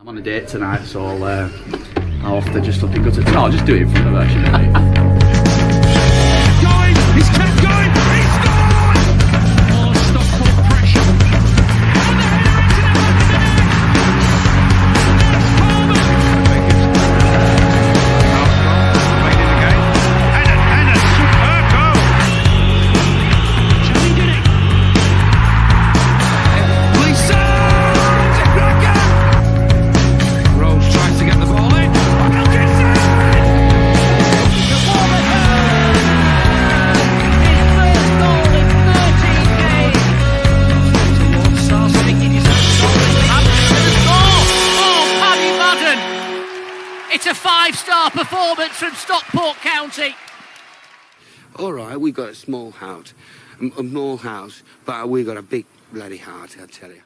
I'm on a date tonight, so I'll have to just looking good to... No, I'll just do it in front of her, shouldn't Going! He's kept going! He's scored! Oh, Stockport pressure. And the header into the superb goal! Chelsea did it! Lisa! Rose tries to get the ball in. Wilkinson! It's a 5-star performance from Stockport County. All right, we got a small house, but we got a big bloody heart, I tell you.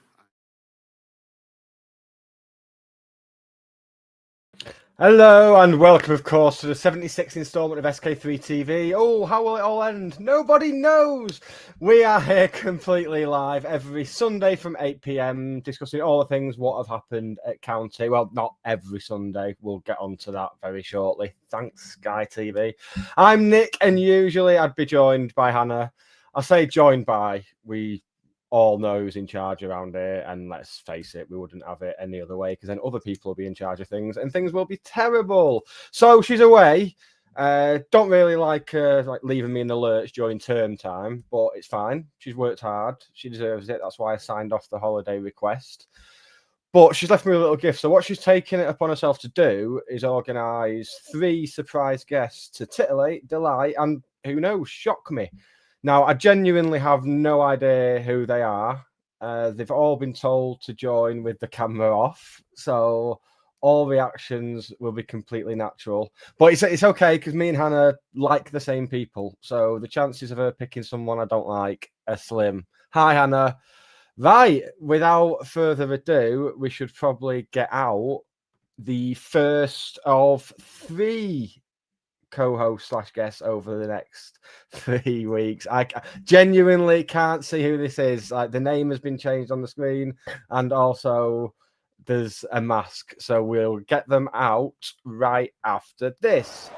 Hello and welcome, of course, to the 76th instalment of SK3 TV. Oh, how will it all end? Nobody knows! We are here completely live every Sunday from 8 p.m, discussing all the things what have happened at County. Well, not every Sunday. We'll get onto that very shortly. Thanks, Sky TV. I'm Nick, and usually I'd be joined by Hannah. I say joined by, we all know who's in charge around here, and let's face it, we wouldn't have it any other way, because then other people will be in charge of things and things will be terrible. So she's away. Don't really like leaving me in the lurch during term time, but it's fine. She's worked hard, she deserves it. That's why I signed off the holiday request. But she's left me a little gift, so what she's taken it upon herself to do is organise 3 surprise guests to titillate, delight, and who knows, shock me. Now, I genuinely have no idea who they are. They've all been told to join with the camera off, so all reactions will be completely natural. But it's okay, because me and Hannah like the same people, so the chances of her picking someone I don't like are slim. Hi, Hannah. Right, without further ado, we should probably get out the first of 3 co-host / guests over the next 3 weeks. I genuinely can't see who this is. Like, the name has been changed on the screen, and also there's a mask, so we'll get them out right after this.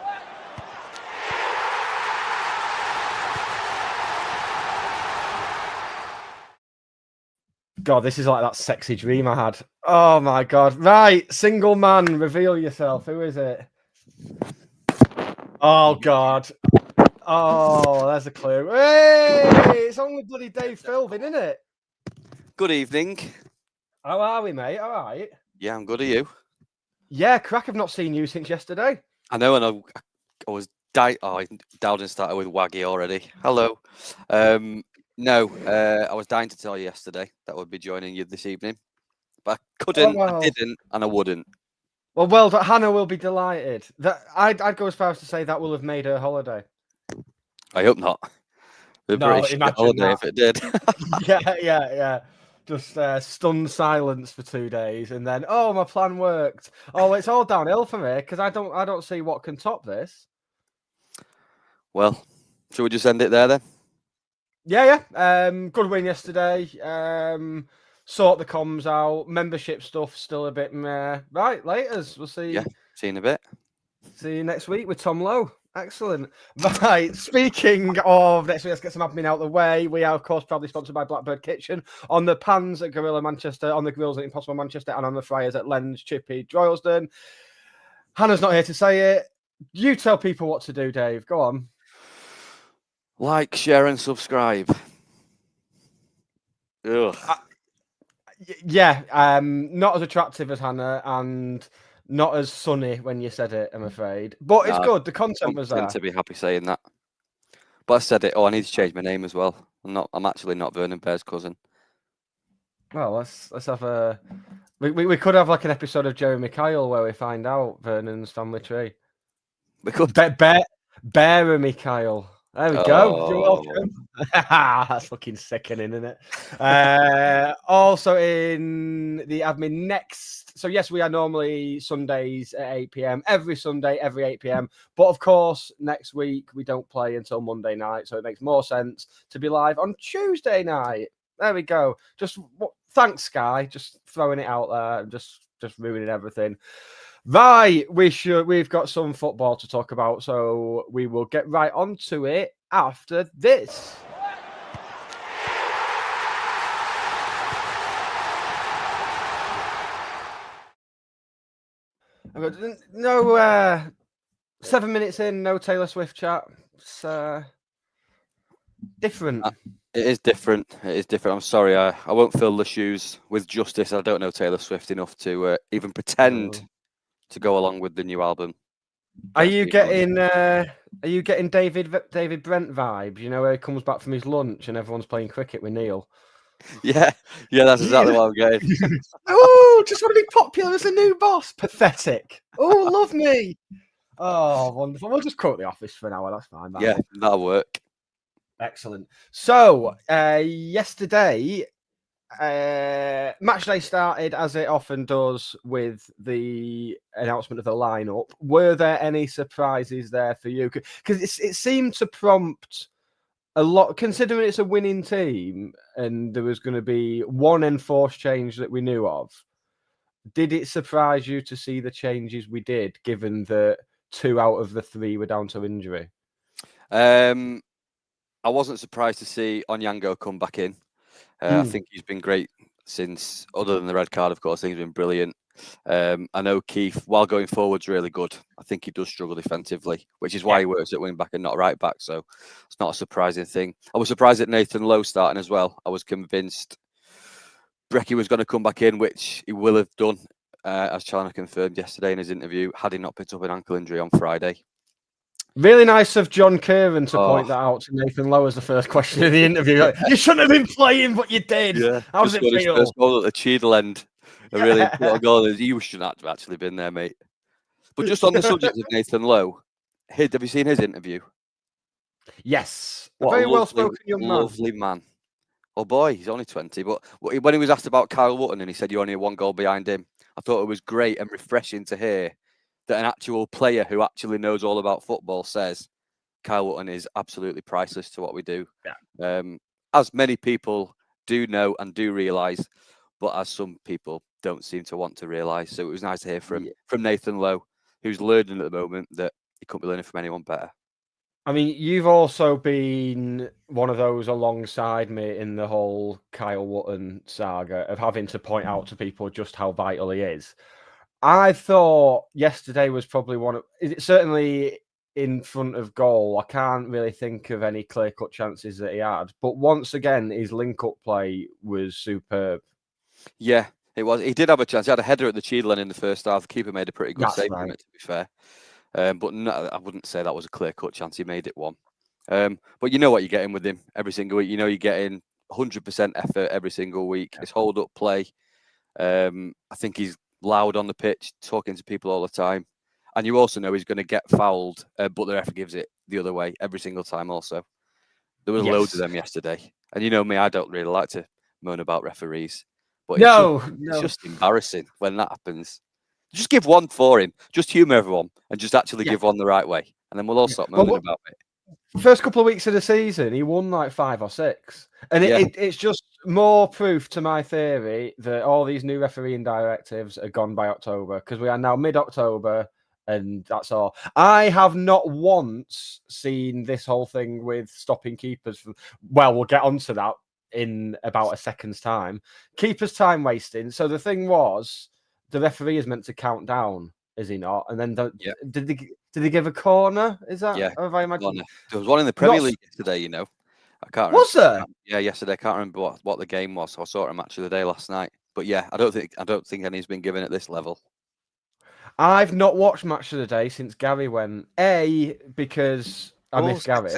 God, this is like that sexy dream I had. Oh my God. Right, single man, reveal yourself. Who is it? Oh, God. Oh, there's a clue. Hey, it's only bloody Dave Philbin, isn't it? Good evening. How are we, mate? All right. Yeah, I'm good. Are you? Yeah, crack. I've not seen you since yesterday. I know, and I was Dowden started with Waggy already. Hello. No, I was dying to tell you yesterday that I would be joining you this evening, but I couldn't, I didn't, and I wouldn't. Well, Hannah will be delighted. That I'd go as far as to say that will have made her holiday. I hope not. No, imagine holiday that. if it did. Yeah. Just stunned silence for 2 days, and then my plan worked. Oh, it's all downhill for me, because I don't see what can top this. Well, shall we just end it there then? Yeah. Good win yesterday. Sort the comms out. Membership stuff still a bit meh. Right, laters. We'll see. Yeah, see you in a bit. See you next week with Tom Lowe. Excellent. Right, speaking of next week, let's get some admin out of the way. We are, of course, proudly sponsored by Blackbird Kitchen. On the pans at Gorilla Manchester, on the grills at Impossible Manchester, and on the fryers at Lens, Chippy, Droylsden. Hannah's not here to say it. You tell people what to do, Dave. Go on. Like, share, and subscribe. Ugh. Not as attractive as Hannah, and not as sunny when you said it, I'm afraid. But it's good. The content was there. To be happy saying that. But I said it. Oh, I need to change my name as well. I'm actually not Vernon Bear's cousin. Well, let's have a. We could have like an episode of Jeremy Kyle where we find out Vernon's family tree. We could. Bearemy Kyle. There we go. You're welcome. That's fucking sickening, isn't it? Also in the admin next. So yes, we are normally Sundays at 8 p.m. Every Sunday, every 8 p.m. But of course, next week we don't play until Monday night. So it makes more sense to be live on Tuesday night. There we go. Thanks, Sky. Just throwing it out there and just ruining everything. Right, we've got some football to talk about, so we will get right onto it after this. No, 7 minutes in, no Taylor Swift chat. It's different. It is different. It is different. I'm sorry. I won't fill the shoes with justice. I don't know Taylor Swift enough to even pretend to go along with the new album. Are you getting David Brent vibes? You know, where he comes back from his lunch and everyone's playing cricket with Neil. Yeah, that's exactly what I'm getting. Oh, just want to be popular as a new boss. Pathetic. Oh, love me. Oh, wonderful. We'll just quote The Office for an hour. That's fine. Yeah, that'll work. Excellent. So, yesterday, match day started as it often does with the announcement of the lineup. Were there any surprises there for you? Because it seemed to prompt a lot, considering it's a winning team and there was going to be one enforced change that we knew of. Did it surprise you to see the changes we did, given that 2 out of the 3 were down to injury? I wasn't surprised to see Onyango come back in. I think he's been great since, other than the red card, of course. I think he's been brilliant. I know Keith, while going forward's really good. I think he does struggle defensively, which is why he works at wing back and not right back. So it's not a surprising thing. I was surprised at Nathan Lowe starting as well. I was convinced Brecky was going to come back in, which he will have done, as Challoner confirmed yesterday in his interview, had he not picked up an ankle injury on Friday. Really nice of John Curran to point that out to Nathan Lowe as the first question in the interview. Like, you shouldn't have been playing, but you did. Yeah. How does it feel? His first goal at the Cheadle end. A really important goal. You shouldn't have actually been there, mate. But just on the subject of Nathan Lowe, have you seen his interview? Yes. What very a well-spoken young man. Lovely man. Oh boy, he's only 20. But when he was asked about Kyle Wootton and he said you're only 1 goal behind him, I thought it was great and refreshing to hear that an actual player who actually knows all about football says Kyle Wootton is absolutely priceless to what we do. Yeah. As many people do know and do realise, but as some people don't seem to want to realise. So it was nice to hear from Nathan Lowe, who's learning at the moment that he couldn't be learning from anyone better. I mean, you've also been one of those alongside me in the whole Kyle Wootton saga of having to point out to people just how vital he is. I thought yesterday was probably certainly in front of goal. I can't really think of any clear-cut chances that he had. But once again, his link-up play was superb. Yeah, it was. He did have a chance. He had a header at the Cheadle in the first half. The keeper made a pretty good save from it, to be fair. But no, I wouldn't say that was a clear-cut chance. He made it one. But you know what you're getting with him every single week. You know you're getting 100% effort every single week. His hold-up play. I think he's loud on the pitch, talking to people all the time. And you also know he's going to get fouled, but the ref gives it the other way every single time also. There was loads of them yesterday. And you know me, I don't really like to moan about referees. But it's just embarrassing when that happens. Just give one for him. Just humour everyone and just actually give one the right way. And then we'll all stop moaning about it. First couple of weeks of the season, he won like 5 or 6. And it's just more proof to my theory that all these new refereeing directives are gone by October, because we are now mid-October and that's all. I have not once seen this whole thing with stopping keepers. Well, we'll get onto that in about a second's time. Keepers time wasting. So the thing was, the referee is meant to count down, is he not? And then did they give a corner? Is that? Yeah. Have I imagined? There was one in the Premier League yesterday, you know. I can't remember. Was there? Yeah, yesterday. I can't remember what the game was. So I saw it a match of the day last night. But yeah, I don't think any's been given at this level. I've not watched Match of the Day since Gary went. A, because I miss Gary.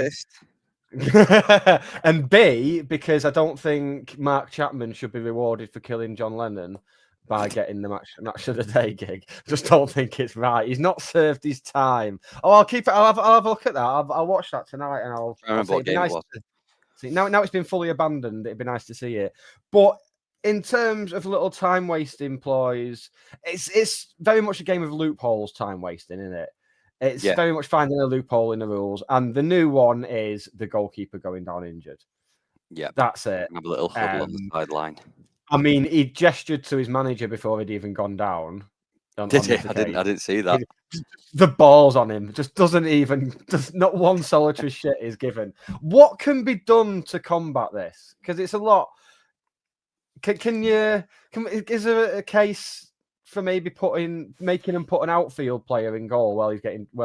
And B, because I don't think Mark Chapman should be rewarded for killing John Lennon by getting the match of the day gig. Just don't think it's right. He's not served his time. Oh, I'll have a look at that. I'll watch that tonight, and I'll remember what game it was. Now it's been fully abandoned. It'd be nice to see it. But in terms of little time wasting ploys, it's very much a game of loopholes. Time wasting, isn't it? It's very much finding a loophole in the rules. And the new one is the goalkeeper going down injured. Yeah, That's it. have a little huddle on the sideline. I mean, he gestured to his manager before he'd even gone down. Did he? I didn't see that. The balls on him just doesn't even. Just not one solitary shit is given. What can be done to combat this? Because it's a lot. Is there a case for maybe making him put an outfield player in goal while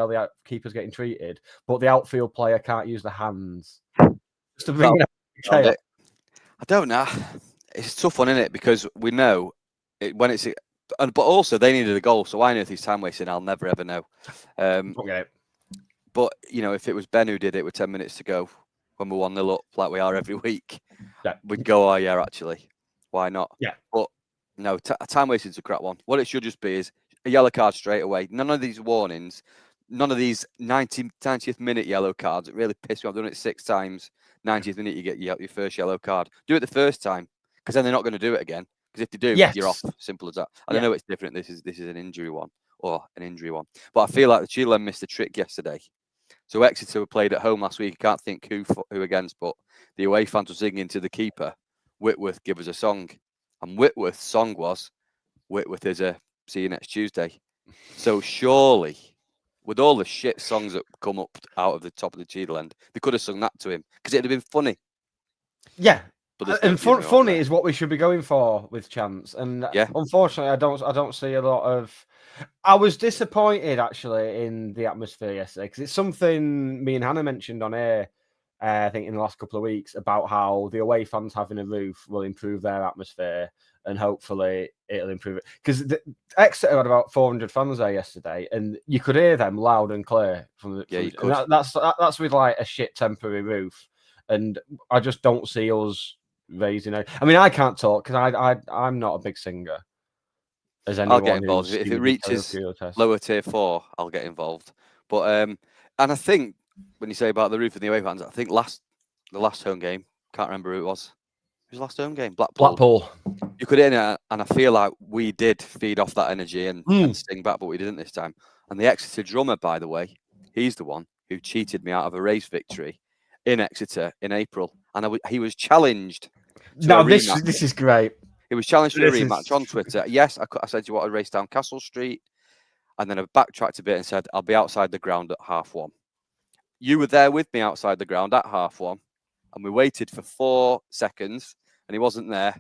the keeper's getting treated, but the outfield player can't use the hands? Just to bring it up. I don't know. It's a tough one, isn't it? Because we know when it's, but also they needed a goal. So why on earth he's time wasting? I'll never ever know. Okay. But if it was Ben who did it with 10 minutes to go when we're 1-0 up, like we are every week, we'd go, oh yeah, actually, why not? Yeah. But no, time wasting's a crap one. What it should just be is a yellow card straight away. None of these warnings, none of these 90th minute yellow cards. It really pissed me off. I've done it 6 times. 90th minute, you get your first yellow card. Do it the first time, because then they're not going to do it again. Because if they do, you're off. Simple as that. I know it's different. This is an injury one or an injury one. But I feel like the Cheetah missed the trick yesterday. So Exeter played at home last week. I can't think who against, but the away fans were singing to the keeper, Whitworth, give us a song. And Whitworth's song was, Whitworth is a see you next Tuesday. So surely, with all the shit songs that come up out of the top of the Cheetah end, they could have sung that to him because it'd have been funny. Yeah. But and funny is what we should be going for with Chance. And unfortunately, I don't see a lot of. I was disappointed actually in the atmosphere yesterday because it's something me and Hannah mentioned on air. I think in the last couple of weeks about how the away fans having a roof will improve their atmosphere and hopefully it'll improve it. Because Exeter had about 400 fans there yesterday, and you could hear them loud and clear from the. Yeah, you could. That's with like a shit temporary roof, and I just don't see us raising it. I mean, I can't talk because I'm not a big singer. I'll get involved if it reaches lower tier 4. I'll get involved. But and I think when you say about the roof and the away fans, I think the last home game, can't remember who it was. It was the last home game, Blackpool. You could hear it, and I feel like we did feed off that energy and sing back, but we didn't this time. And the Exeter drummer, by the way, he's the one who cheated me out of a race victory in Exeter in April, and he was challenged. This is great. He was challenged for a rematch on Twitter. Yes, I said, you want to race down Castle Street? And then I backtracked a bit and said, I'll be outside the ground at 1:30. You were there with me outside the ground at 1:30. And we waited for 4 seconds and he wasn't there.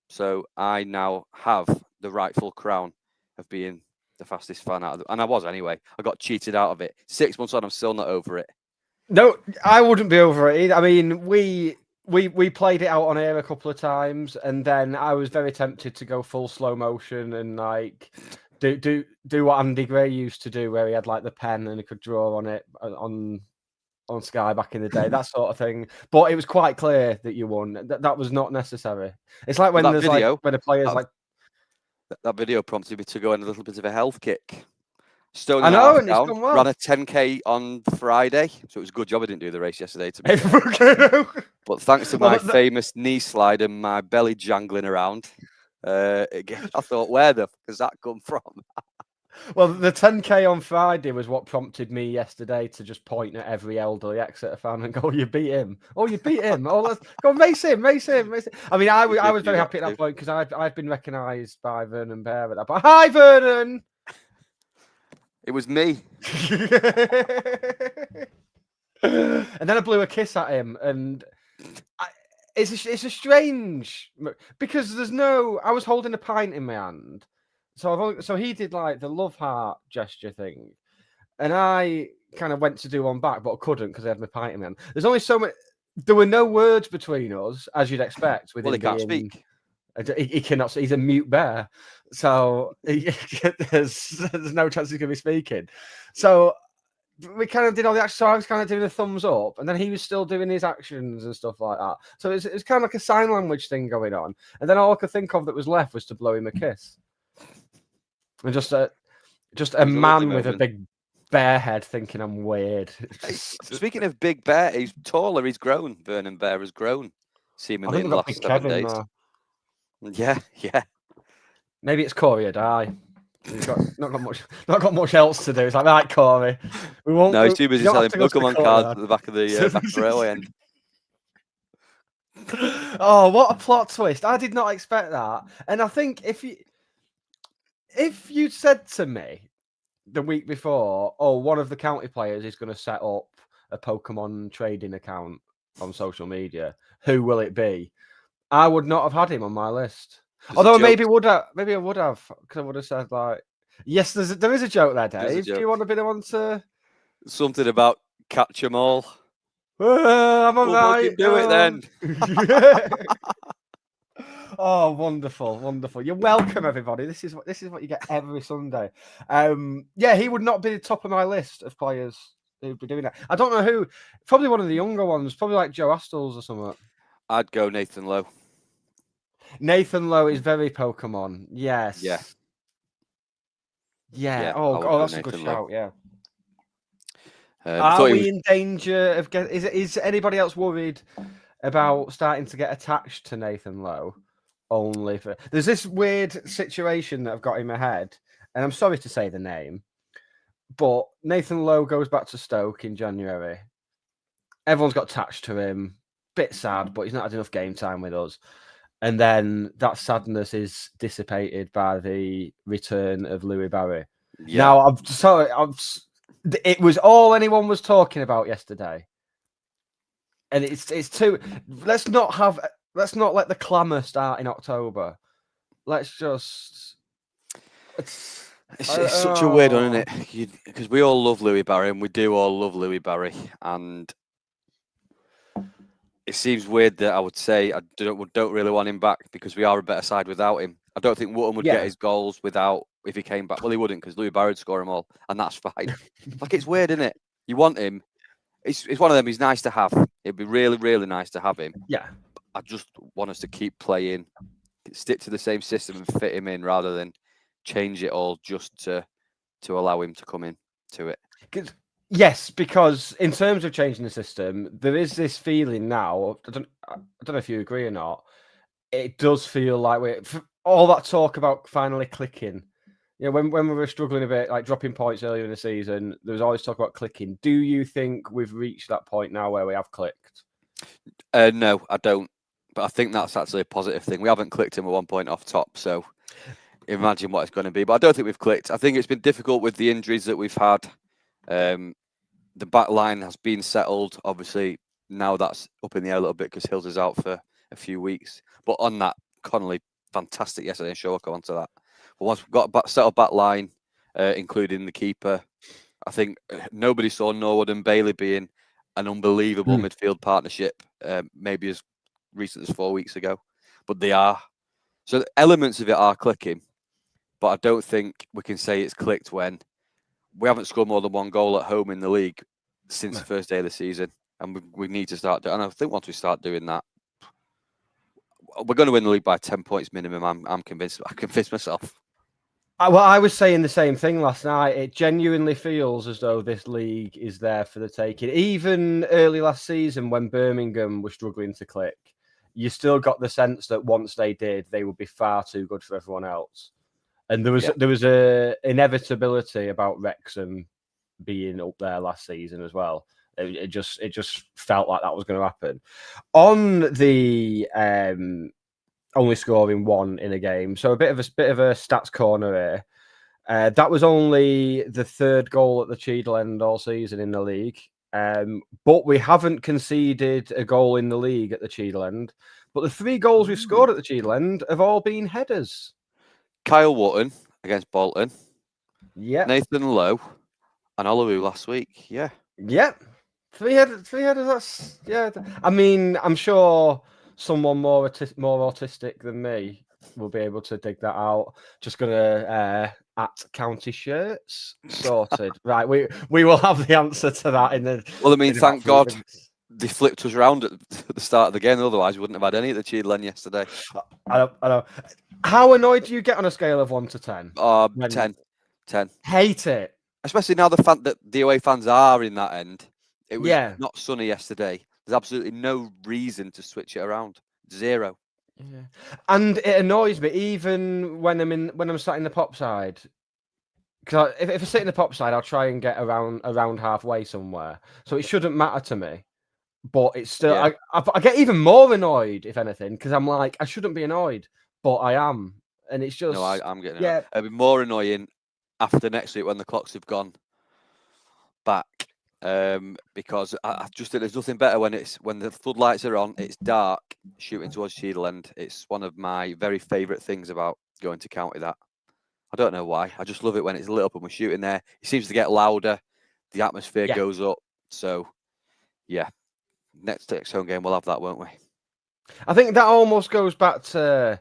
So I now have the rightful crown of being the fastest fan out of it. And I was anyway. I got cheated out of it. 6 months on, I'm still not over it. No, I wouldn't be over it either. I mean, we played it out on air a couple of times, and then I was very tempted to go full slow motion and like do what Andy Gray used to do, where he had like the pen and he could draw on it on Sky back in the day, that sort of thing. But it was quite clear that you won. That was not necessary. It's like when there's video, like when a player's that video prompted me to go on a little bit of a health kick. I know, and it's gone well. Ran a 10k on Friday, so it was a good job I didn't do the race yesterday. To be but thanks to my famous knee slide and my belly jangling around, again, I thought, where the fuck has that come from? Well, the 10k on Friday was what prompted me yesterday to just point at every elderly Exeter fan and go, "You beat him! Oh, you beat him! Oh, let's go, mace him!" I mean, I was very happy at that point because I've been recognised by Vernon Bear at that point. Hi, Vernon. It was me. And then I blew a kiss at him, and it's a strange because I was holding a pint in my hand, so he did like the love heart gesture thing, and I kind of went to do one back, but I couldn't because I had my pint in my hand. There's only so much. There were no words between us, as you'd expect. With he can't speak. He cannot. He's a mute bear, so there's no chance he's going to be speaking. So we kind of did all the actions. So I was kind of doing a thumbs up, and then he was still doing his actions and stuff like that. So it's kind of like a sign language thing going on. And then all I could think of that was left was to blow him a kiss. And just a man with a big bear head thinking I'm weird. Speaking of big bear, he's taller. He's grown. Vernon Bear has grown seemingly in the last 7 days. Yeah. Maybe it's Corey or die. He's not got much else to do. It's like, right, Corey. We won't. No, he's too busy selling Pokemon cards at the back of the railway end. Oh, what a plot twist! I did not expect that, and I think if you'd said to me the week before, oh, one of the county players is going to set up a Pokemon trading account on social media, who will it be? I would not have had him on my list. There's a Although joke. maybe I would have, because I would have said like, yes, there is a joke there, There's a Dave. Do you joke. want to be the one to? Something about catch 'em all. I'm on Well, fucking do it then. Oh, wonderful, wonderful! You're welcome, everybody. This is what you get every Sunday. Yeah, he would not be the top of my list of players who'd be doing that. I don't know who. Probably one of the younger ones. Probably like Joe Astles or something. I'd go Nathan Lowe. Nathan Lowe is very Pokemon. Yes. Yeah. Yeah. I would Oh, go that's a good Nathan Lowe. shout. Yeah. I Are thought he we was- in danger of getting? Is anybody else worried about starting to get attached to Nathan Lowe? Only for there's this weird situation that I've got in my head, and I'm sorry to say the name, but Nathan Lowe goes back to Stoke in January. Everyone's got attached to him. Bit sad, but he's not had enough game time with us. And then that sadness is dissipated by the return of Louis Barry. Yeah. Now, it was all anyone was talking about yesterday, and it's too. Let's not let the clamour start in October. Let's just. It's such a weird one, isn't it? Because we all love Louis Barry, and we do all love Louis Barry, and it seems weird that I would say I don't really want him back because we are a better side without him. I don't think Wootton would get his goals if he came back. Well, he wouldn't because Louis Barry would score them all, and that's fine. Like, it's weird, isn't it? You want him. It's one of them. He's nice to have. It'd be really, really nice to have him. Yeah. I just want us to keep playing, stick to the same system and fit him in rather than change it all just to allow him to come in to it. Yes, because in terms of changing the system, there is this feeling now. I don't know if you agree or not. It does feel like all that talk about finally clicking. You know, when we were struggling a bit, like dropping points earlier in the season, there was always talk about clicking. Do you think we've reached that point now where we have clicked? No, I don't. But I think that's actually a positive thing. We haven't clicked him at 1 point off top, so imagine what it's going to be. But I don't think we've clicked. I think it's been difficult with the injuries that we've had. The back line has been settled. Obviously, now that's up in the air a little bit because Hills is out for a few weeks. But on that, Connolly, fantastic yesterday. Sure, we'll come on to that. But once we've got a settled back line, including the keeper, I think nobody saw Norwood and Bailey being an unbelievable midfield partnership, maybe as recent as 4 weeks ago. But they are. So the elements of it are clicking. But I don't think we can say it's clicked when we haven't scored more than one goal at home in the league since the first day of the season. And we need to start doing. And I think once we start doing that, we're going to win the league by 10 points minimum. I'm convinced. I convinced myself. Well, I was saying the same thing last night. It genuinely feels as though this league is there for the taking. Even early last season, when Birmingham was struggling to click, you still got the sense that once they did, they would be far too good for everyone else. And there was a inevitability about Wrexham being up there last season as well. It just felt like that was going to happen. On the only scoring one in a game, so a bit of a stats corner here. That was only the third goal at the Cheadle end all season in the league. But we haven't conceded a goal in the league at the Cheadle end. But the 3 goals we've scored at the Cheadle end have all been headers. Kyle Wootton against Bolton. Yeah. Nathan Lowe and Olowu last week. Yeah. Yeah. 3 headers. That's I mean, I'm sure someone more autistic than me will be able to dig that out. Just gonna at county shirts sorted. Right. We will have the answer to that in the. Well, I mean, thank God minutes. they flipped us around at the start of the game. Otherwise, we wouldn't have had any at the Cheadle end yesterday. I know. How annoyed do you get on a scale of 1 to 10? 10. Hate it. Especially now that the away fans are in that end. It was not sunny yesterday. There's absolutely no reason to switch it around. Zero. Yeah. And it annoys me even when I'm sat in the pop side. Because if I sit in the pop side, I'll try and get around halfway somewhere. So it shouldn't matter to me. but it's still. Yeah. I get even more annoyed if anything because I'm like I shouldn't be annoyed, but I am, and it's just No, I'm getting yeah. It'll be more annoying after next week when the clocks have gone back. Because I just think there's nothing better when the floodlights are on, it's dark, shooting towards Cheadle End. It's one of my very favourite things about going to county. That I don't know why. I just love it when it's lit up and we're shooting there. It seems to get louder, the atmosphere goes up. So yeah, next home game we'll have that, won't we? I think that almost goes back to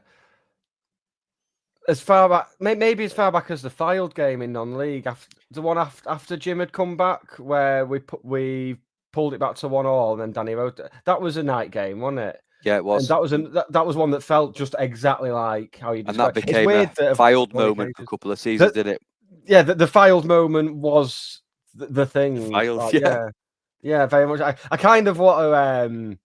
as far back, maybe as far back as the Fylde game in non-league, the one after Jim had come back, where we pulled it back to 1-1, and then Danny wrote it. That was a night game, wasn't it? Yeah, it was. And that was one that felt just exactly like how you described. And that became a Fylde moment for a couple of seasons, didn't it? Yeah, the Fylde moment was the thing. Fylde, yeah, very much. I kind of want to.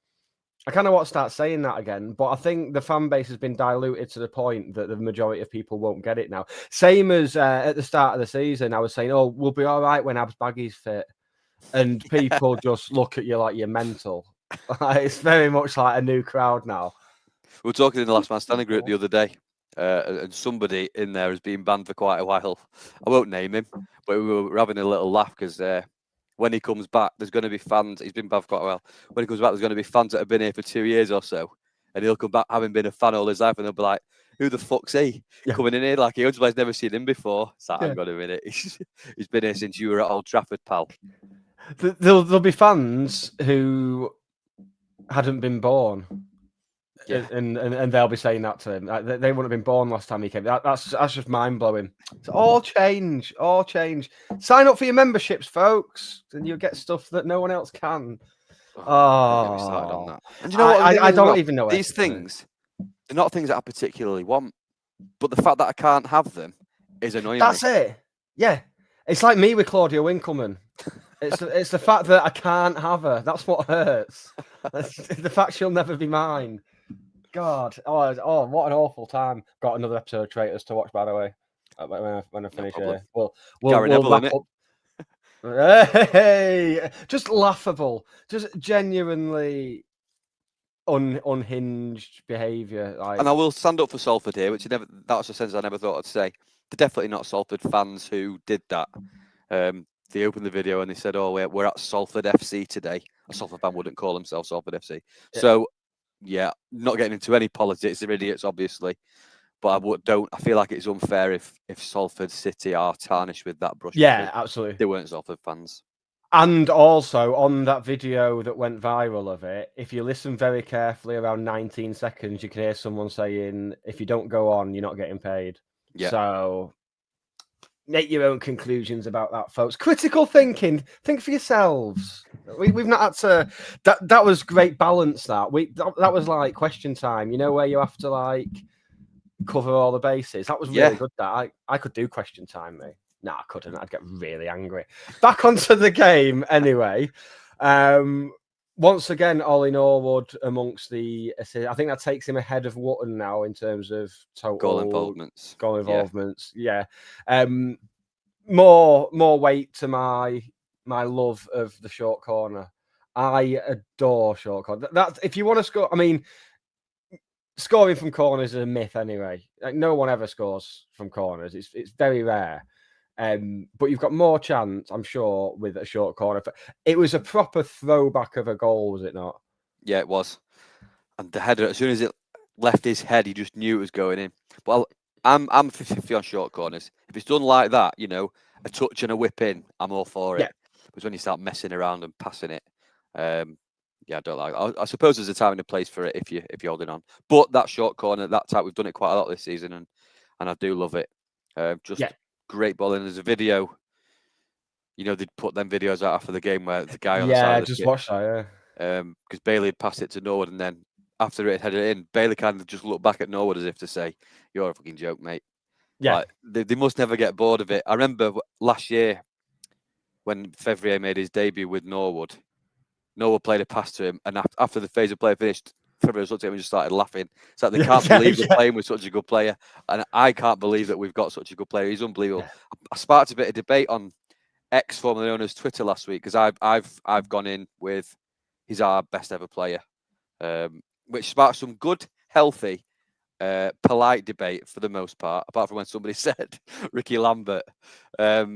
I kind of want to start saying that again, but I think the fan base has been diluted to the point that the majority of people won't get it now. Same as at the start of the season, I was saying, "Oh, we'll be all right when Abs Baggy's fit," and people just look at you like you're mental. It's very much like a new crowd now. We were talking in the Last Man Standing group the other day, and somebody in there has been banned for quite a while. I won't name him, but we were having a little laugh because when he comes back, there's going to be fans. He's been banned for quite a while. When he comes back, there's going to be fans that have been here for 2 years or so, and he'll come back having been a fan all his life, and they'll be like, "Who the fuck's he coming in here? Like he has never seen him before." It's like, hang on a minute, he's been here since you were at Old Trafford, pal. There'll be fans who hadn't been born. Yeah. And they'll be saying that to him. They wouldn't have been born last time he came. That's just mind blowing. It's all change. Sign up for your memberships, folks, and you'll get stuff that no one else can. Get me started on that. And you know what? I don't even know these things. They're not things that I particularly want, but the fact that I can't have them is annoying. That's it. Yeah, it's like me with Claudia Winkleman. It's the fact that I can't have her. That's what hurts. The fact she'll never be mine. God, oh, what an awful time. Got another episode of Traitors to watch, by the way. When I finish here, we'll wrap up. Hey, just laughable, just genuinely unhinged behaviour. And I will stand up for Salford here, which that's a sentence I never thought I'd say. They're definitely not Salford fans who did that. They opened the video and they said, "Oh, we're at Salford FC today." A Salford fan wouldn't call himself Salford FC. Yeah. So. Yeah, not getting into any politics. They're idiots, obviously, but I feel like it's unfair if Salford City are tarnished with that brush. Yeah, absolutely. They weren't Salford fans. And also on that video that went viral of it, if you listen very carefully, around 19 seconds, you can hear someone saying, "If you don't go on, you're not getting paid." Yeah. So make your own conclusions about that, folks. Critical thinking. Think for yourselves. We've not had to. That was great balance. That was like question time. You know, where you have to like cover all the bases. That was really good. That I could do question time, mate. No, I couldn't. I'd get really angry. Back onto the game anyway. Once again, Ollie Norwood amongst the assists. I think that takes him ahead of Wootton now in terms of total goal involvements. Yeah. More weight to my love of the short corner. I adore short corner. That if you want to score, I mean, scoring from corners is a myth anyway. Like no one ever scores from corners. It's very rare. But you've got more chance, I'm sure, with a short corner. It was a proper throwback of a goal, was it not? Yeah, it was. And the header, as soon as it left his head, he just knew it was going in. Well, I'm 50-50 on short corners. If it's done like that, you know, a touch and a whip in, I'm all for it. Yeah. Because when you start messing around and passing it, I don't like it. I suppose there's a time and a place for it if you're holding on. But that short corner, that type, we've done it quite a lot this season, and I do love it. Great ball. And there's a video, you know, they'd put them videos out after the game where the guy on the side of the just watched that, because Bailey had passed it to Norwood, and then after it had headed in, Bailey kind of just looked back at Norwood as if to say, "You're a fucking joke, mate." Yeah, like, they must never get bored of it. I remember last year when Fevrier made his debut with Norwood played a pass to him, and after the phase of play finished, Fevrier looked at him and just started laughing. It's like they can't believe they're playing with such a good player, and I can't believe that we've got such a good player. He's unbelievable. I sparked a bit of debate on X, formerly known as Twitter, last week because I've gone in with he's our best ever player, which sparked some good, healthy, polite debate for the most part, apart from when somebody said Ricky Lambert. That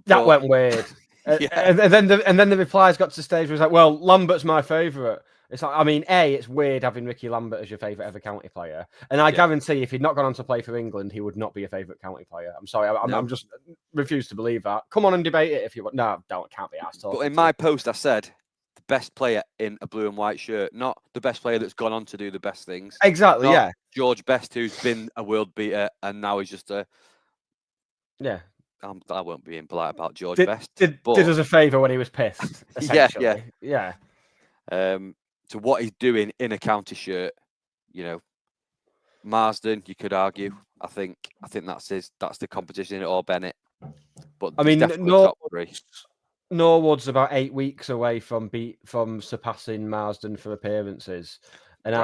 went weird. Yeah. And then the replies got to the stage where it's like, well, Lambert's my favourite. It's like, I mean, it's weird having Ricky Lambert as your favourite ever county player. And I guarantee if he'd not gone on to play for England, he would not be your favourite county player. I'm sorry, I'm just refuse to believe that. Come on and debate it if you want. No, can't be asked. But in my post, I said the best player in a blue and white shirt, not the best player that's gone on to do the best things. Exactly, not yeah. George Best, who's been a world beater and now he's just a... Yeah. I won't be impolite about George Best. Did us a favour when he was pissed, essentially. Yeah. So what he's doing in a county shirt, you know, Marsden, you could argue. I think that's the competition in it, or Bennett. But I mean, top three. Norwood's about 8 weeks away from surpassing Marsden for appearances, and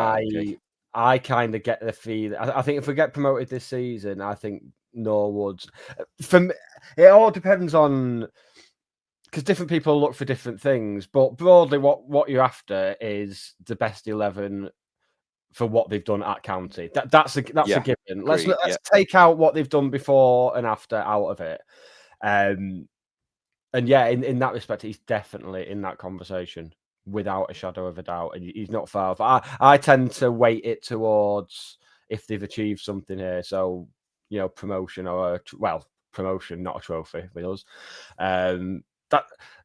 I kind of get the feeling. I think if we get promoted this season, I think Norwood's. It all depends on, because different people look for different things, but broadly, what you're after is the best 11 for what they've done at county. That's a given. Let's take out what they've done before and after out of it. And yeah, in that respect, he's definitely in that conversation without a shadow of a doubt, and he's not far off. I tend to weight it towards if they've achieved something here. So, you know, promotion promotion, not a trophy with us.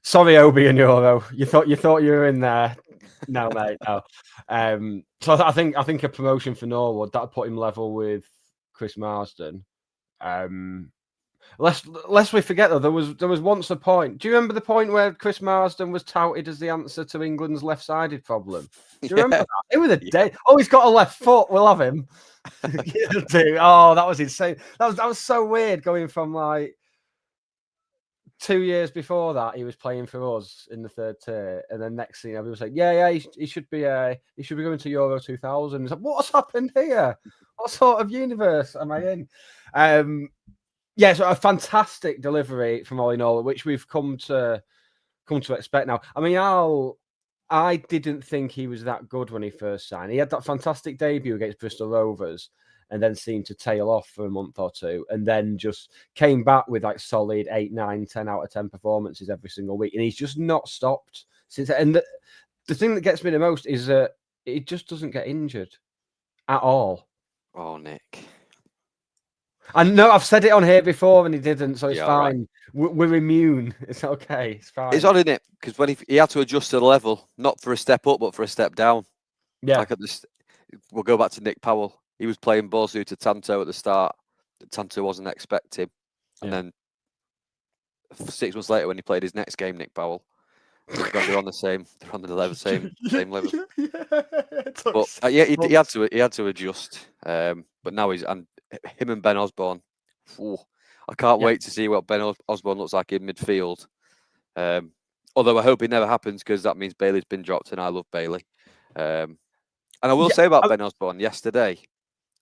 Sorry, Obi and Euro. You thought you were in there. No, mate. No. So I think a promotion for Norwood that put him level with Chris Marsden. Lest we forget though, there was once a point. Do you remember the point where Chris Marsden was touted as the answer to England's left-sided problem? Do you remember that? It was a day. Oh, he's got a left foot. We'll have him. Oh, that was insane. That was so weird going from like 2 years before that he was playing for us in the third tier, and then next thing everyone was like, he should be going to Euro 2000. It's like, what's happened here? What sort of universe am I in? So a fantastic delivery from Ollie Norwood, which we've come to expect now. I mean, I didn't think he was that good when he first signed. He had that fantastic debut against Bristol Rovers, and then seemed to tail off for a month or two, and then just came back with like solid 8, 9, 10 out of 10 performances every single week, and he's just not stopped since. And the thing that gets me the most is that he just doesn't get injured at all. Oh, Nick. I know I've said it on here before, and he didn't, so it's fine. Right. We're immune. It's okay. It's fine. It's odd, isn't it? Because when he had to adjust to the level, not for a step up, but for a step down. Yeah. Like we'll go back to Nick Powell. He was playing ball suit to Tanto at the start. Tanto wasn't expecting. And then 6 months later, when he played his next game, Nick Powell, they're on the level, same level. But he had to adjust. But now him and Ben Osborne. I can't wait to see what Ben Osborne looks like in midfield. Although I hope it never happens, because that means Bailey's been dropped, and I love Bailey. And I will say about Ben Osborne yesterday,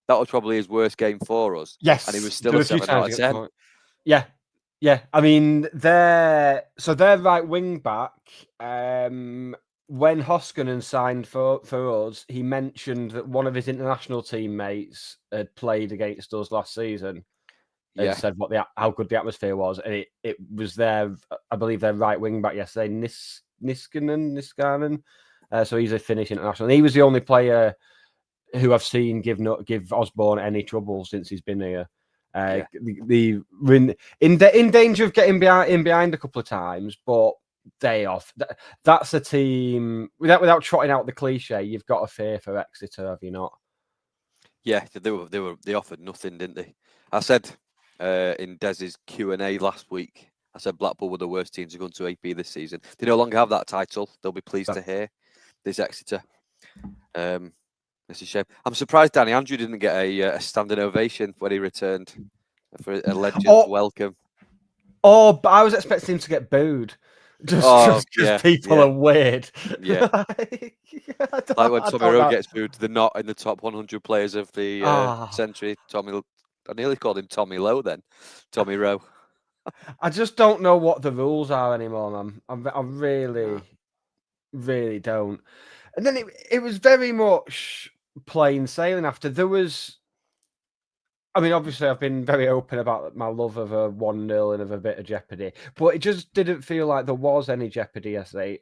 that was probably his worst game for us. Yes, and he was still a 7 out of 10. Yeah. I mean, their right wing back. When Hoskinen signed for us, he mentioned that one of his international teammates had played against us last season, and said how good the atmosphere was, and it was their, I believe, their right wing back yesterday, Niskanen. So he's a Finnish international. And he was the only player who I've seen give Osborne any trouble since he's been here. The in danger of getting behind a couple of times, but day off. That's a team without trotting out the cliche. You've got a fear for Exeter, have you not? Yeah, they offered nothing, didn't they? I said in Dez's Q&A last week, I said Blackpool were the worst team to go into AP this season. They no longer have that title. They'll be pleased to hear. This Exeter. It's a shame. I'm surprised Danny Andrew didn't get a standing ovation when he returned for a legend welcome. Oh, but I was expecting him to get booed. Just people are weird. Yeah. Like when Tommy Rowe gets booed, they're not in the top 100 players of the century. I nearly called him Tommy Lowe then. Tommy Rowe. I just don't know what the rules are anymore, man. I really... really don't. And then it was very much plain sailing after. There was, I mean, obviously I've been very open about my love of a 1-0 and of a bit of jeopardy, but it just didn't feel like there was any jeopardy yesterday.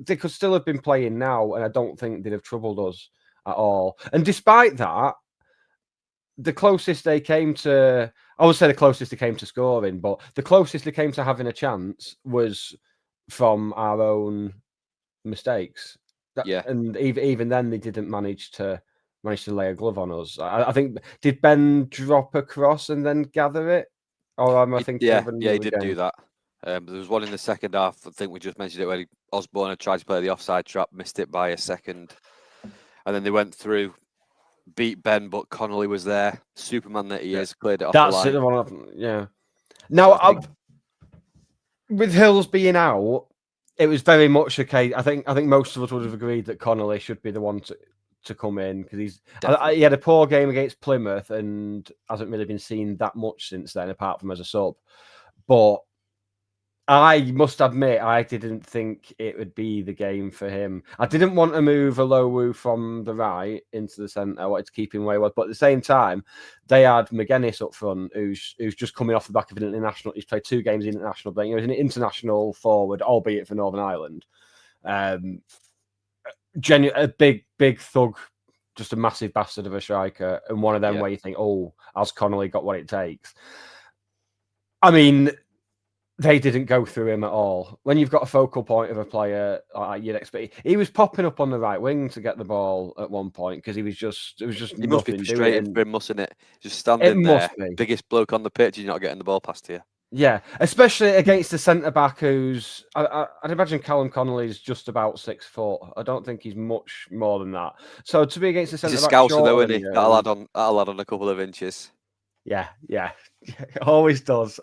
They could still have been playing now, and I don't think they'd have troubled us at all. And despite that, the closest they came to, I would say the closest they came to scoring, but the closest they came to having a chance was from our own mistakes. Yeah. And even then, they didn't manage to lay a glove on us. I think, did Ben drop a cross and then gather it? Or am I thinking of another he did game? do that. There was one in the second half. I think we just mentioned it where Osborne had tried to play the offside trap, missed it by a second, and then they went through, beat Ben, but Connolly was there. Superman that he is, cleared it off That's the line. the one. Yeah. Now, with Hills being out, it was very much a case. I think most of us would have agreed that Connolly should be the one to come in, because he had a poor game against Plymouth and hasn't really been seen that much since then, apart from as a sub. But I must admit, I didn't think it would be the game for him. I didn't want to move Alowu from the right into the centre. I wanted to keep him where he was. But at the same time, they had McGuinness up front, who's just coming off the back of an international. He's played 2 games international, but he was an international forward, albeit for Northern Ireland. A big thug, just a massive bastard of a striker, and one of them where you think, oh, has Connolly got what it takes? I mean, they didn't go through him at all. When you've got a focal point of a player, you'd expect. He was popping up on the right wing to get the ball at one point, because it was just He must be frustrated for him, mustn't it? Just standing there, biggest bloke on the pitch, you're not getting the ball past here. Yeah, especially against the centre back who's, I'd imagine Callum Connolly's just about 6 foot. I don't think he's much more than that. So to be against the centre back, he's a scouser though, isn't he? That'll add on a couple of inches. Yeah. always does,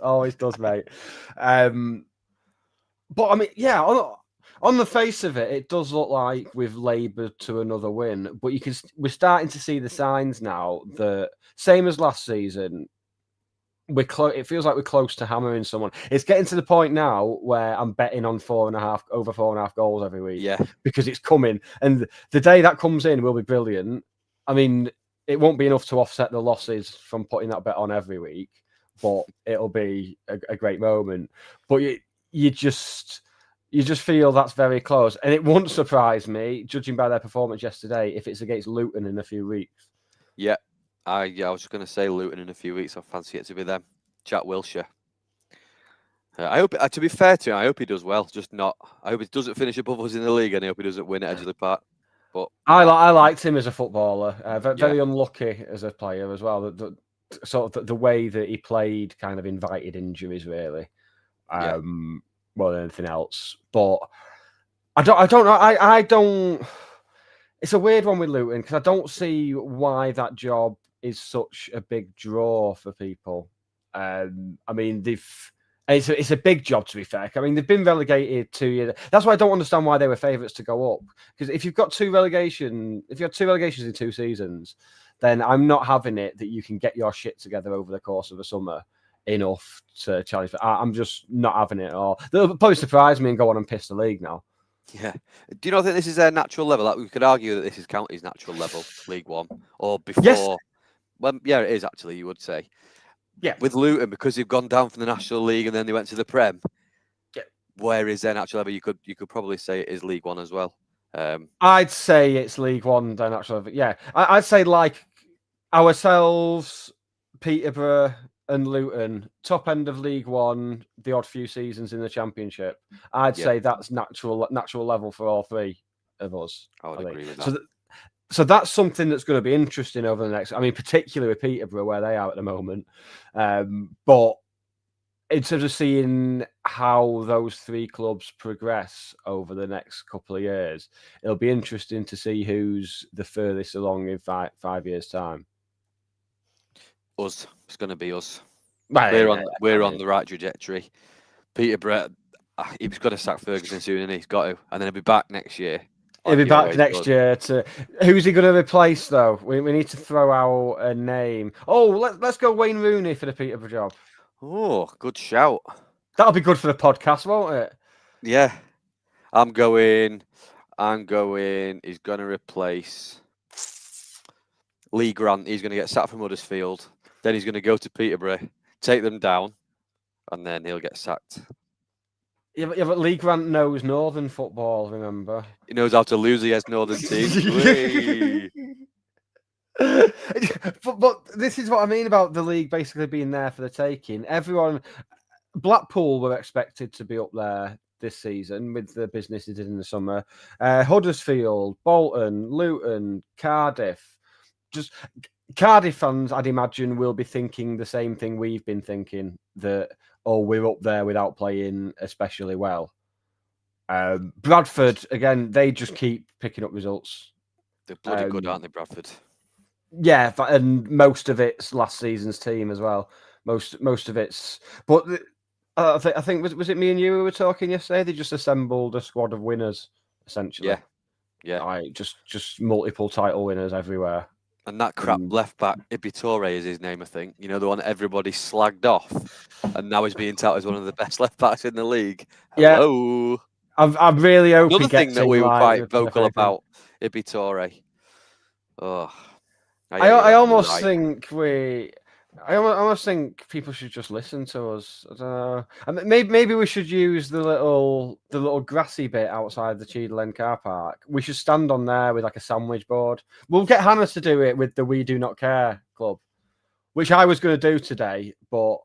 mate. But I mean, yeah, on the face of it, it does look like we've laboured to another win. But we're starting to see the signs now that, same as last season, it feels like we're close to hammering someone. It's getting to the point now where I'm betting on over 4.5 goals every week. Yeah, because it's coming, and the day that comes in will be brilliant. I mean, it won't be enough to offset the losses from putting that bet on every week, but it'll be a great moment. But you just feel that's very close, and it won't surprise me, judging by their performance yesterday, if it's against Luton in a few weeks. Yeah. I was just going to say Luton in a few weeks. I fancy it to be them. Jack Wilshere. I hope, to be fair to him, I hope he does well. I hope he doesn't finish above us in the league, and I hope he doesn't win at Edgeley Park. But I liked him as a footballer. Very unlucky as a player as well. The way that he played kind of invited injuries, really, more than anything else. But I don't know. I don't. It's a weird one with Luton, because I don't see why that job is such a big draw for people. I mean, it's a big job, to be fair. I mean, they've been relegated 2 years. That's why I don't understand why they were favourites to go up. Because if you've got 2 relegations in 2 seasons, then I'm not having it that you can get your shit together over the course of a summer enough to challenge. I'm just not having it at all. They'll probably surprise me and go on and piss the league now. Yeah. Do you not think this is their natural level? Like, we could argue that this is County's natural level, League One, or before. Yes. Well, yeah, it is actually, you would say. Yeah. With Luton, because they've gone down from the National League and then they went to the Prem. Yeah. Where is their natural level? You could probably say it is League One as well. I'd say it's League One, their natural level. Yeah. I'd say, like ourselves, Peterborough and Luton, top end of League One, the odd few seasons in the Championship. I'd say that's natural level for all 3 of us. I would agree with that. So that's something that's going to be interesting over the next. I mean, particularly with Peterborough, where they are at the moment. But in terms of seeing how those 3 clubs progress over the next couple of years, it'll be interesting to see who's the furthest along in 5 years' time. Us. It's going to be us. Right, we're on the right trajectory. Peterborough, he's got to sack Ferguson soon, and he's got to, and then he'll be back next year. He'll be back next year. Who's he going to replace, though? We need to throw out a name. Oh, let's go Wayne Rooney for the Peterborough job. Oh, good shout. That'll be good for the podcast, won't it? Yeah. I'm going. He's going to replace Lee Grant. He's going to get sacked from Huddersfield. Then he's going to go to Peterborough, take them down, and then he'll get sacked. Yeah, but Lee Grant knows Northern football, remember? He knows how to lose against Northern teams. Whee! but this is what I mean about the league basically being there for the taking. Blackpool were expected to be up there this season with the business they did in the summer. Huddersfield, Bolton, Luton, Cardiff. Just Cardiff fans, I'd imagine, will be thinking the same thing we've been thinking, that, we're up there without playing especially well. Bradford, again, they just keep picking up results. They're bloody good, aren't they, Bradford? Yeah, and most of it's last season's team as well. Most of it's, but I think was it me and you who were talking yesterday? They just assembled a squad of winners, essentially. Yeah. Like, just multiple title winners everywhere. And that crap left back, Ibitore is his name, I think. You know, the one everybody slagged off, and now he's being touted as one of the best left backs in the league. Hello. Yeah, I'm really hoping. Another thing that we were quite vocal about, Ibitore. Oh, I almost think I almost think people should just listen to us. I don't know. I mean, maybe we should use the little grassy bit outside the Cheadle End car park. We should stand on there with like a sandwich board. We'll get Hannah to do it with the We Do Not Care Club, which I was going to do today, but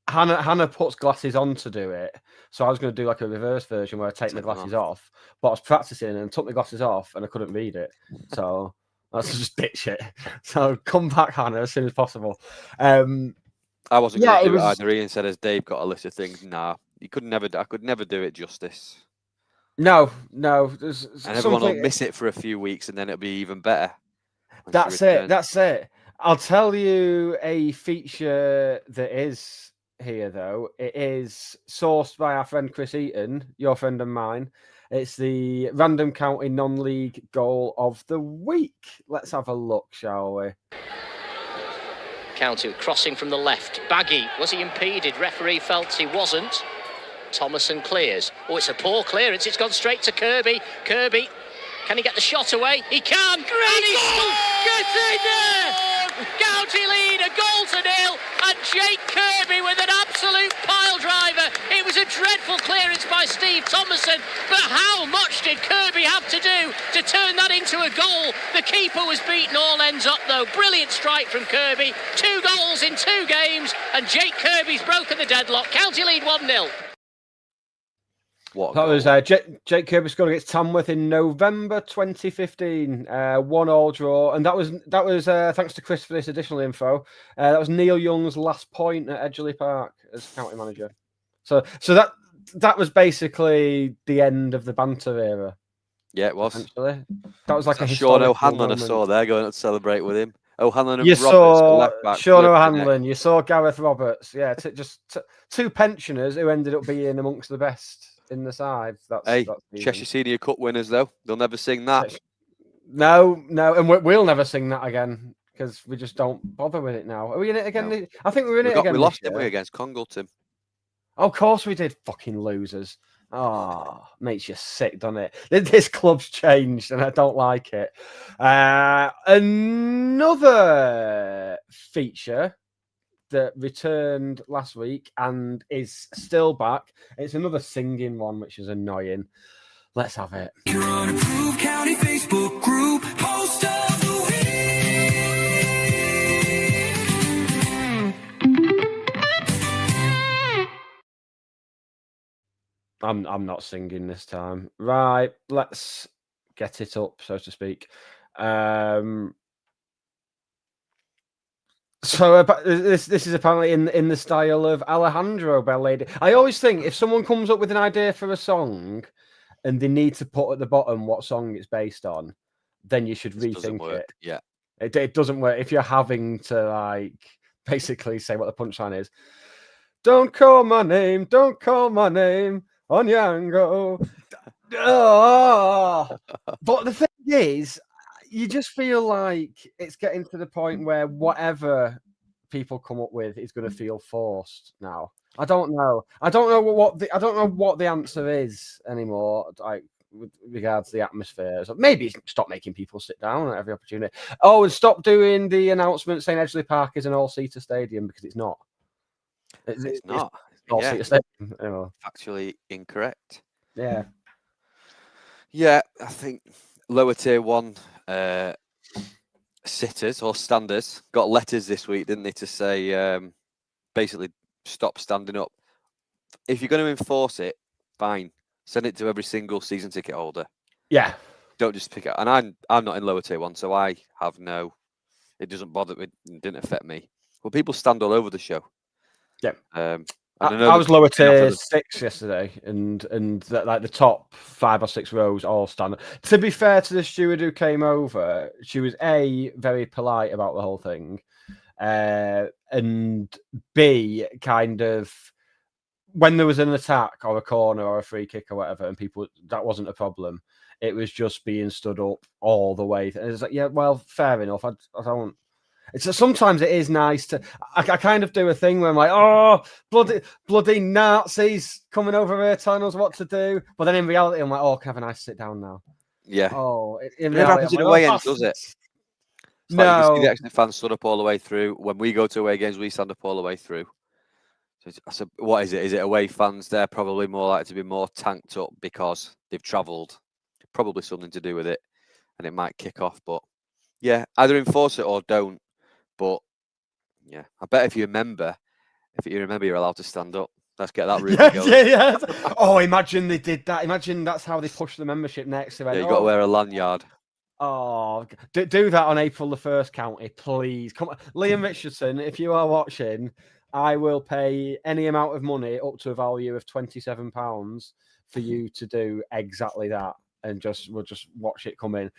Hannah puts glasses on to do it. So I was going to do like a reverse version where I take the glasses off, but I was practicing and took the glasses off and I couldn't read it. So that's just bitch it. So come back, Hannah, as soon as possible. I wasn't going to do it either. Ian said, "Has Dave got a list of things?" Nah, I could never do it justice. No. And everyone will miss it for a few weeks, and then it'll be even better. That's it. I'll tell you a feature that is here, though. It is sourced by our friend Chris Eaton, your friend and mine. It's the Random County non-league goal of the week. Let's have a look, shall we? County crossing from the left. Baggy, was he impeded? Referee felt he wasn't. Thomason clears. Oh, it's a poor clearance. It's gone straight to Kirby. Kirby, can he get the shot away? He can! And he gets in there! County lead, a goal to nil, and Jake Kirby with an absolute pile driver. It was a dreadful clearance by Steve Thomason, but how much did Kirby have to do to turn that into a goal? The keeper was beaten all ends up though. Brilliant strike from Kirby. 2 goals in 2 games, and Jake Kirby's broken the deadlock. County lead 1-0. That was Jake Kirby scored against Tamworth in November 2015. 1-1 draw, and that was thanks to Chris for this additional info. That was Neil Young's last point at Edgeley Park as county manager. So that was basically the end of the Banter era. Yeah, it was. Essentially. That was like a Sean O'Hanlon I saw there going to celebrate with him. O'Hanlon and you Roberts, saw left back, Sean O'Hanlon, you saw Gareth Roberts. Yeah, just 2 pensioners who ended up being amongst the best in the side. That's Cheshire Senior Cup winners though. They'll never sing that. No, and we'll never sing that again because we just don't bother with it now. Are we in it again? No. I think we're in it again. We lost, didn't we, against Congleton? Oh, of course we did. Fucking losers. Oh, makes you sick, doesn't it? This club's changed and I don't like it. Another feature that returned last week and is still back. It's another singing one, which is annoying. Let's have it. You're on Approved County Facebook group, post of the week. I'm not singing this time. Right, let's get it up, so to speak. So this is apparently in the style of Alejandro Bellady. I always think if someone comes up with an idea for a song and they need to put at the bottom what song it's based on, then you should rethink it. Yeah, it doesn't work if you're having to like basically say what the punchline is. Don't call my name on Yango. Oh. But the thing is, you just feel like it's getting to the point where whatever people come up with is going to feel forced now. I don't know. I don't know what the answer is anymore. Like with regards to the atmosphere, so maybe stop making people sit down at every opportunity. Oh, and stop doing the announcement saying Edgeley Park is an all-seater stadium, because it's not. It's not. All-seater stadium. Anymore. Factually incorrect. Yeah. Yeah, I think lower tier 1 sitters or standers got letters this week, didn't they, to say basically stop standing up. If you're going to enforce it, fine. Send it to every single season ticket holder. Yeah. Don't just pick it. And I'm not in lower tier 1, so I have no. It doesn't bother me. It didn't affect me. Well, people stand all over the show. Yeah. I was lower tier 6 yesterday, and like the top 5 or 6 rows all stand. To be fair to the steward who came over, she was very polite about the whole thing, and B, kind of, when there was an attack or a corner or a free kick or whatever, and people, that wasn't a problem. It was just being stood up all the way. And it's like, yeah, well, fair enough. I don't. Sometimes it is nice to. I kind of do a thing where I'm like, oh, bloody Nazis coming over here telling us what to do. But then in reality, I'm like, oh, can I have a nice sit down now? Yeah. Oh, it never happens in away ends, does it? It's no. Like you see the Exeter fans stood up all the way through. When we go to away games, we stand up all the way through. So what is it? Is it away fans? They're probably more likely to be more tanked up because they've travelled. Probably something to do with it, and it might kick off. But yeah, either enforce it or don't. But yeah, I bet if you remember, you're allowed to stand up. Let's get that rumour going. Yeah. Oh, imagine they did that. Imagine that's how they push the membership next. Yeah, you got to wear a lanyard. Oh, do that on April the 1st, County, please. Come on, Liam Richardson, if you are watching, I will pay any amount of money up to a value of £27 for you to do exactly that, and we'll just watch it come in.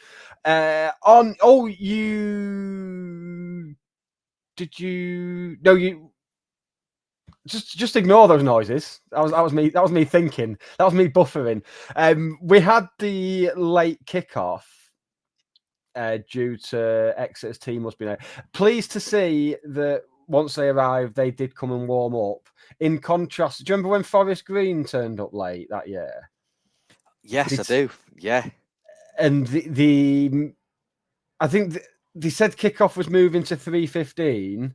Just ignore those noises. That was me. That was me thinking. That was me buffering. We had the late kickoff due to Exeter's team must be there. Pleased to see that once they arrived, they did come and warm up. In contrast, do you remember when Forest Green turned up late that year? Yes, I do. Yeah. And I think they said kickoff was moving to 3:15.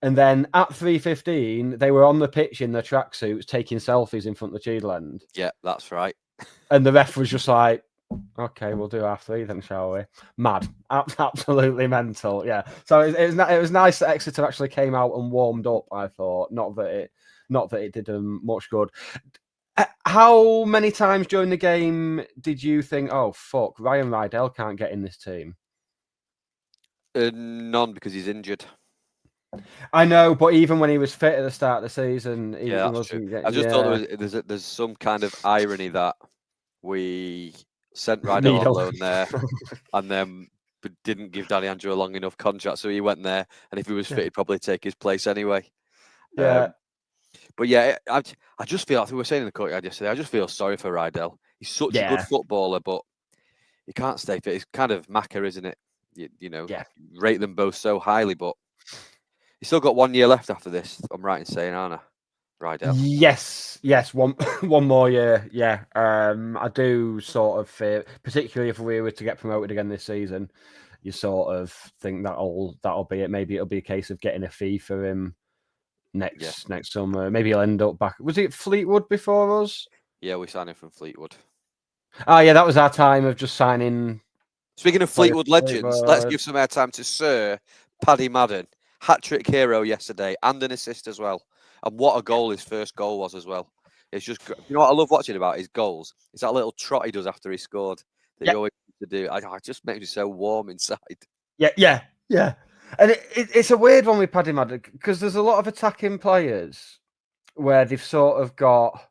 And then at 3:15, they were on the pitch in their tracksuits taking selfies in front of the Cheadle end. Yeah, that's right. And the ref was just like, okay, we'll do 3:30 then, shall we? Mad. Absolutely mental. Yeah. So it was nice that Exeter actually came out and warmed up, I thought. Not that it did them much good. How many times during the game did you think, oh, fuck, Ryan Rydell can't get in this team? None, because he's injured. I know, but even when he was fit at the start of the season, he wasn't. I just thought there's some kind of irony that we sent Rydell on loan there, and then didn't give Danny Andrew a long enough contract, so he went there, and if he was fit, he'd probably take his place anyway. Yeah. But yeah, I just feel, like we were saying in the courtyard yesterday, I just feel sorry for Rydell. He's such a good footballer, but he can't stay fit. It's kind of Macca, isn't it? You know, rate them both so highly, but he's still got 1 year left after this. I'm right in saying, aren't I? Rydell. Yes, one more year. Yeah, I do sort of fear, particularly if we were to get promoted again this season, you sort of think that'll be it. Maybe it'll be a case of getting a fee for him next summer. Maybe he'll end up back. Was it Fleetwood before us? Yeah, we signed him from Fleetwood. Oh yeah, that was our time of just signing. Speaking of Fleetwood legends, let's give some airtime to Sir Paddy Madden. Hat-trick hero yesterday and an assist as well. And what a goal his first goal was as well. It's just, you know what I love watching about his goals? It's that little trot he does after he scored that he always used to do. It just makes me so warm inside. Yeah. And it's a weird one with Paddy Madden because there's a lot of attacking players where they've sort of got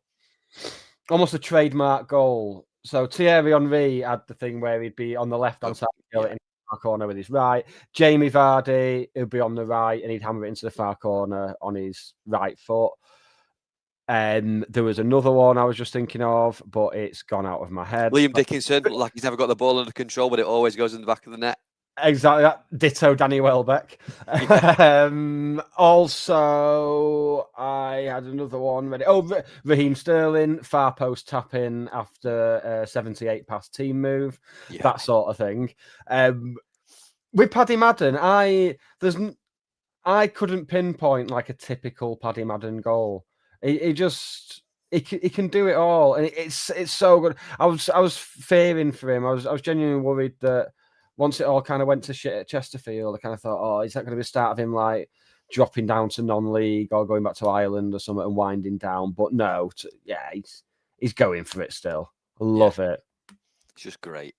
almost a trademark goal. So Thierry Henry had the thing where he'd be on the left-hand side in the far corner with his right. Jamie Vardy, who'd be on the right and he'd hammer it into the far corner on his right foot. There was another one I was just thinking of, but it's gone out of my head. Liam Dickinson, like he's never got the ball under control, but it always goes in the back of the net. Exactly that. Ditto Danny Welbeck. Also, I had another one ready. Oh, Raheem Sterling, far post tap in after a 78 pass team move, Yeah. that sort of thing. With Paddy Madden, I couldn't pinpoint like a typical Paddy Madden goal. He just he can do it all, and it's so good. I was fearing for him. I was genuinely worried that once it all kind of went to shit at Chesterfield, I kind of thought, oh, is that going to be the start of him like dropping down to non-league or going back to Ireland or something and winding down? But no, he's going for it still. I love it. It's just great.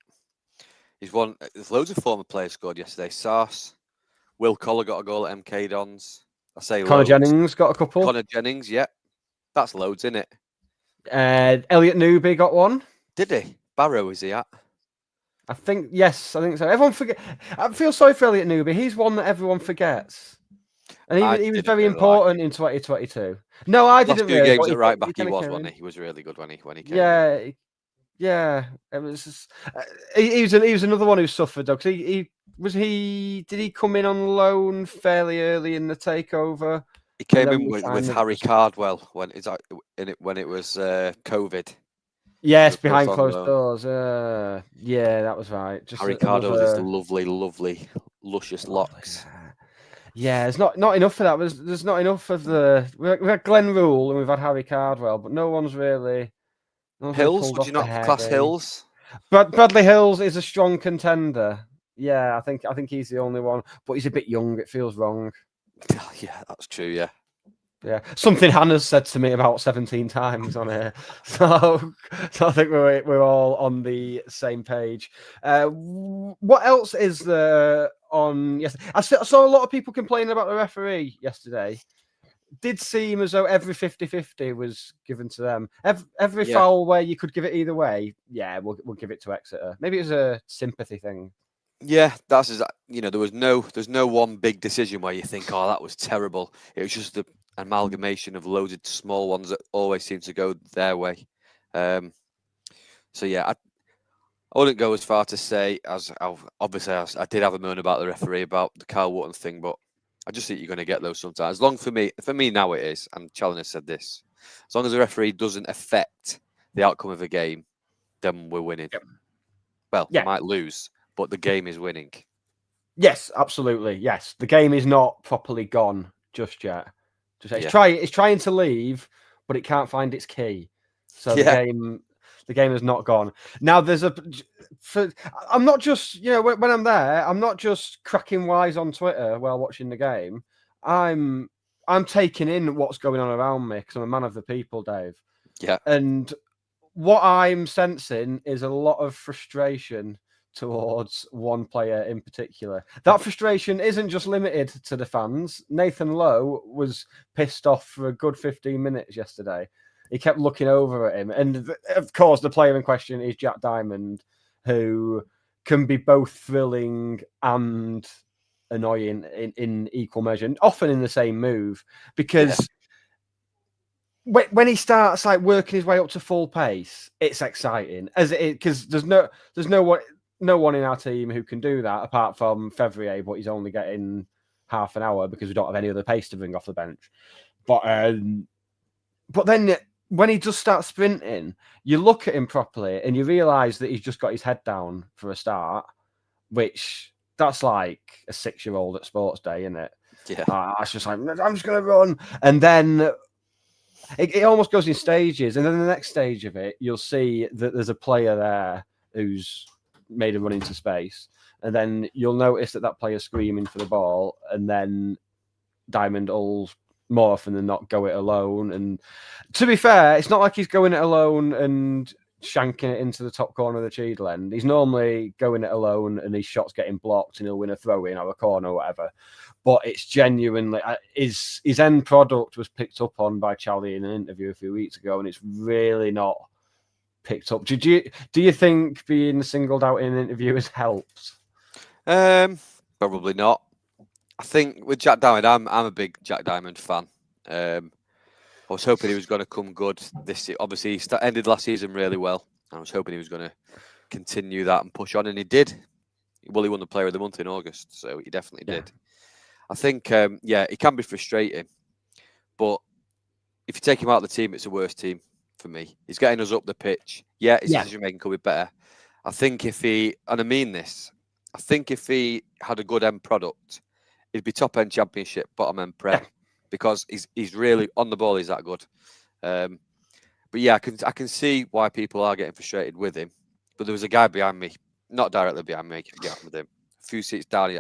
He's won. There's loads of former players scored yesterday. Sars, Will Collar got a goal at MK Dons. I say Connor loads. Jennings got a couple. Connor Jennings, yeah, that's loads, isn't it? Elliot Newby got one. Did he? Barrow is he at? I think so. Everyone forget. I feel sorry for Elliot Newby. He's one that everyone forgets, and he was very important in 2022. No, I didn't. Last few games at right back, he was, wasn't he? He was really good when he came. Yeah. It was. Just, he was another one who suffered though. Did he come in on loan fairly early in the takeover? He came in with Harry Cardwell when it was COVID. Yes, behind closed doors. Yeah, that was right. Just Harry Cardwell with his lovely, luscious locks. Yeah, there's not enough for that. There's not enough of the. We had Glenn Rule and we've had Harry Cardwell, but no one's really. Hills? Would you not class Hills? But Bradley Hills is a strong contender. Yeah, I think he's the only one, but he's a bit young. It feels wrong. Yeah, that's true. Yeah. Yeah, something Hannah's said to me about 17 times on here, so I think we're all on the same page. What else is there on? Yes, I saw a lot of people complaining about the referee yesterday. Did seem as though every 50-50 was given to them. Every foul where you could give it either way. Yeah, we'll give it to Exeter. Maybe it was a sympathy thing. Yeah, there's no one big decision where you think, oh, that was terrible. It was just the amalgamation of loads of small ones that always seem to go their way. So yeah, I wouldn't go as far to say I did have a moan about the referee about the Kyle Wotton thing, but I just think you're going to get those sometimes. For me now it is, and Challen has said this, as long as the referee doesn't affect the outcome of a game, then we're winning. Yep. Well, we might lose, but the game is winning. Yes, absolutely. Yes, the game is not properly gone just yet. It's trying to leave, but it can't find its key. So the game is not gone. Now I'm not just when I'm there, I'm not just cracking wise on Twitter while watching the game. I'm taking in what's going on around me because I'm a man of the people, Dave. Yeah. And what I'm sensing is a lot of frustration towards one player in particular. That frustration isn't just limited to the fans. Nathan Lowe was pissed off for a good 15 minutes yesterday. He kept looking over at him. And of course, the player in question is Jack Diamond, who can be both thrilling and annoying in equal measure, and often in the same move. Because when he starts like working his way up to full pace, it's exciting. Because there's no one in our team who can do that apart from Fevrier, but he's only getting half an hour because we don't have any other pace to bring off the bench. But then when he just starts sprinting, you look at him properly and you realise that he's just got his head down for a start, which that's like a 6-year-old at sports day, isn't it? Yeah. It's just like, I'm just going to run. And then it almost goes in stages. And then the next stage of it, you'll see that there's a player there who's made a run into space, and then you'll notice that player's screaming for the ball, and then Diamond will more often than not go it alone. And to be fair, it's not like he's going it alone and shanking it into the top corner of the Cheadle end. He's normally going it alone and his shot's getting blocked and he'll win a throw-in or a corner or whatever. But it's genuinely his end product was picked up on by Charlie in an interview a few weeks ago, and it's really not picked up. Do you think being singled out in an interview has helped? Probably not. I think with Jack Diamond, I'm a big Jack Diamond fan. I was hoping he was going to come good this year. Obviously, he ended last season really well. I was hoping he was going to continue that and push on, and he did. Well, he won the Player of the Month in August, so he definitely Yeah. did. I think, it can be frustrating, but if you take him out of the team, it's a worse team for me. He's getting us up the pitch. Yeah, his decision making could be better. I think if he, and I mean this, I think if he had a good end product, he'd be top end Championship, bottom end Prem, because he's really on the ball. He's that good. But yeah, I can see why people are getting frustrated with him. But there was a guy behind me, not directly behind me, if you get with him, a few seats down.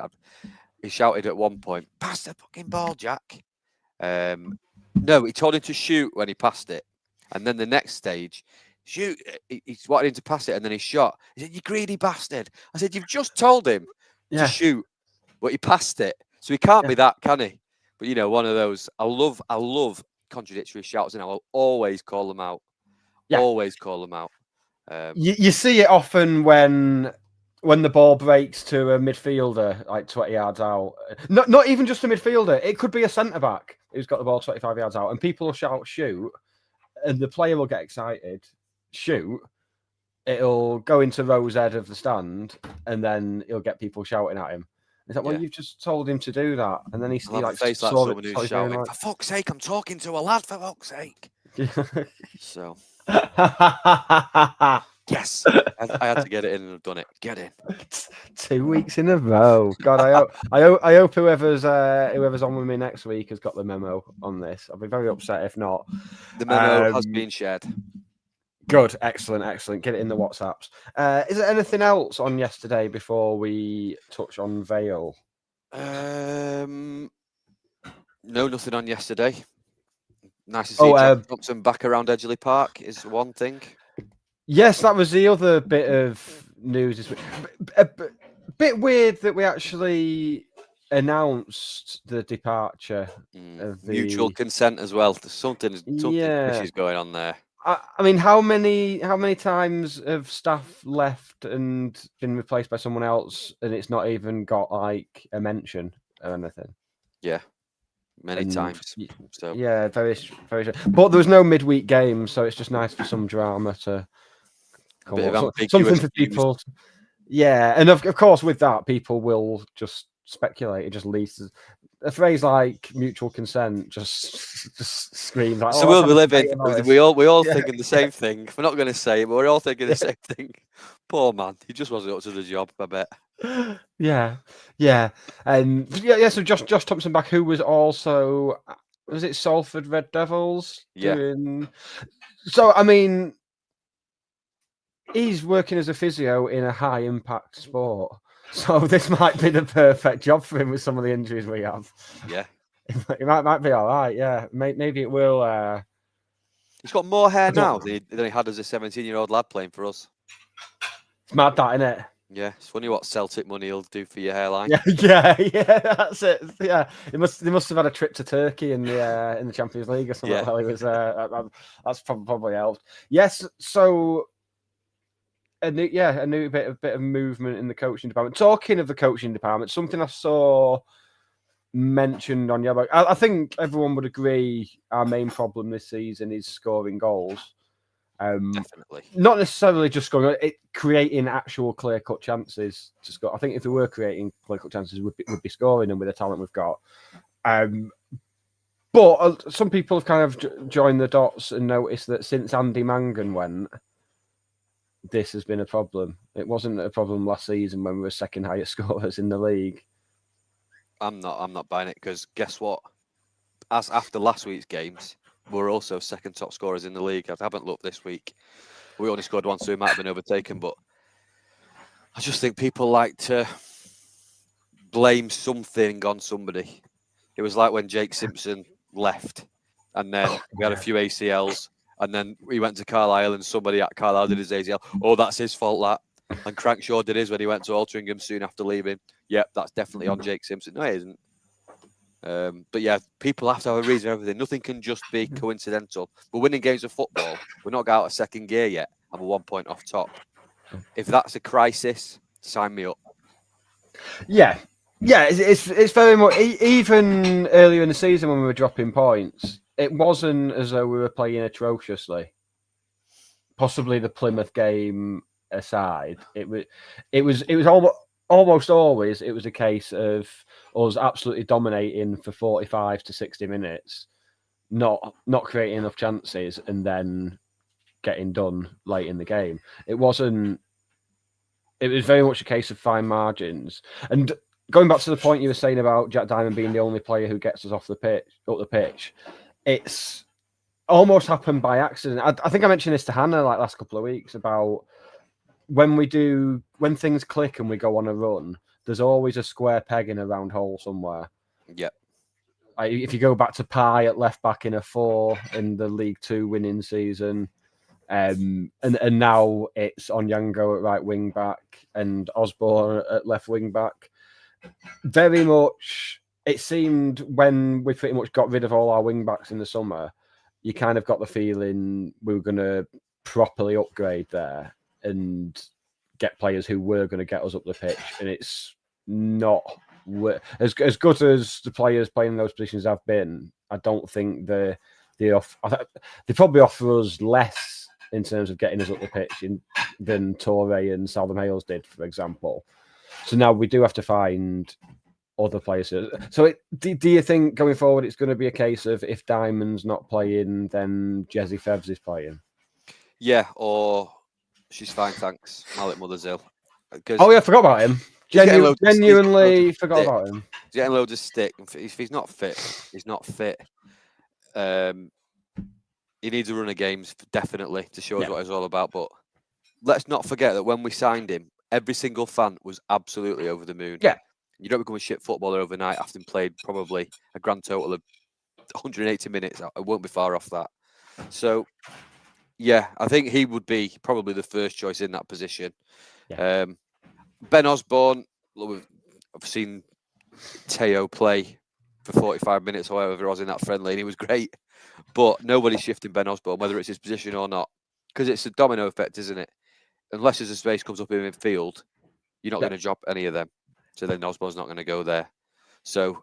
He shouted at one point, "Pass the fucking ball, Jack." No, he told him to shoot when he passed it, and then the next stage, shoot. He wanted him to pass it, and then he shot. He said, "You greedy bastard!" I said, "You've just told him to shoot, but he passed it, so he can't be that, can he?" But one of those. I love contradictory shouts, and I'll always call them out. Yeah. Always call them out. You see it often when the ball breaks to a midfielder like 20 yards out. Not even just a midfielder. It could be a centre back who's got the ball 25 yards out, and people will shout shoot, and the player will get excited. Shoot. It'll go into row's head of the stand, and then he'll get people shouting at him. It's like, well, you've just told him to do that, and then he's like, face like someone who's shouting, "For fuck's sake, I'm talking to a lad, for fuck's sake." So. Yes, I had to get it in and I've done it. Get in. 2 weeks in a row. God, I hope whoever's on with me next week has got the memo on this. I'll be very upset if not. The memo has been shared. Good, excellent. Get it in the WhatsApps. Is there anything else on yesterday before we touch on Vale? No, nothing on yesterday. Nice to see John Thompson back around Edgeley Park is one thing. Yes, that was the other bit of news this week. A bit weird that we actually announced the departure of the mutual consent as well. There's something fishy's going on there. I mean, how many times have staff left and been replaced by someone else, and it's not even got like a mention or anything? Yeah. Many times. So yeah, very. But there was no midweek game, so it's just nice for some drama to come up. Something for people. Yeah, and of course, with that, people will just speculate. It just leads to a phrase like mutual consent. Just screams like. So we'll be living. We all thinking the same thing. We're not going to say it, but we're all thinking the same thing. Poor man, he just wasn't up to the job. I bet. Yeah, and so Josh Thompson back, who was also, was it Salford Red Devils? Yeah. So I mean, he's working as a physio in a high impact sport, so this might be the perfect job for him with some of the injuries we have. Yeah, it might be all right. Yeah, maybe it will. He's got more hair now than he had as a 17-year-old lad playing for us. It's mad, that, isn't it? Yeah, it's funny what Celtic money will do for your hairline. Yeah, that's it. Yeah, they must have had a trip to Turkey in the Champions League or something. While he was that's probably helped. Yes, so a new bit of movement in the coaching department. Talking of the coaching department, something I saw mentioned on your. I think everyone would agree our main problem this season is scoring goals. Definitely. Not necessarily just scoring, creating actual clear-cut chances to score. I think if we were creating clear-cut chances, we'd be scoring them with the talent we've got. But some people have kind of joined the dots and noticed that since Andy Mangan went, this has been a problem. It wasn't a problem last season when we were second highest scorers in the league. I'm not buying it, because guess what? As after last week's games, we're also second top scorers in the league. I haven't looked this week. We only scored one, so we might have been overtaken. But I just think people like to blame something on somebody. It was like when Jake Simpson left, and then we had a few ACLs, and then we went to Carlisle, and somebody at Carlisle did his ACL. Oh, that's his fault, that. And Crankshaw did his when he went to Altrincham soon after leaving. Yep, that's definitely on Jake Simpson. No, it isn't. But yeah, people have to have a reason for everything. Nothing can just be coincidental. We're winning games of football. We're not got out of second gear yet, and we're 1 point off top. If that's a crisis, sign me up. Yeah, it's very much. Even earlier in the season when we were dropping points, it wasn't as though we were playing atrociously. Possibly the Plymouth game aside, it was almost always it was a case of us absolutely dominating for 45 to 60 minutes, not creating enough chances, and then getting done late in the game. It wasn't. It was very much a case of fine margins. And going back to the point you were saying about Jack Diamond being the only player who gets us up the pitch, it's almost happened by accident. I think I mentioned this to Hannah like last couple of weeks about when things click and we go on a run, there's always a square peg in a round hole somewhere. Yep. Like if you go back to Pye at left back in a 4 in the League Two winning season, and now it's Onyango at right wing back and Osborne at left wing back. Very much, it seemed when we pretty much got rid of all our wing backs in the summer, you kind of got the feeling we were going to properly upgrade there and get players who were going to get us up the pitch. And it's not as good as the players playing in those positions have been. I don't think they probably offer us less in terms of getting us up the pitch than Torre and Salvador Hales did, for example. So now we do have to find other players. So do you think going forward it's going to be a case of if Diamond's not playing, then Jesse Fevs is playing? Yeah, or she's fine, thanks. Malik Mother's ill. Oh yeah, I forgot about him. Genuinely forgot about him. He's getting loads of stick. If he's not fit, he's not fit. He needs a run of games, definitely, to show us what it's all about. But let's not forget that when we signed him, every single fan was absolutely over the moon. Yeah. You don't become a shit footballer overnight after played probably a grand total of 180 minutes. I won't be far off that. So, yeah, I think he would be probably the first choice in that position. Yeah. Ben Osborne, I've seen Teo play for 45 minutes or whatever it was in that friendly, and he was great. But nobody's shifting Ben Osborne, whether it's his position or not, because it's a domino effect, isn't it? Unless there's a space comes up in midfield, you're not going to drop any of them. So then Osborne's not going to go there. So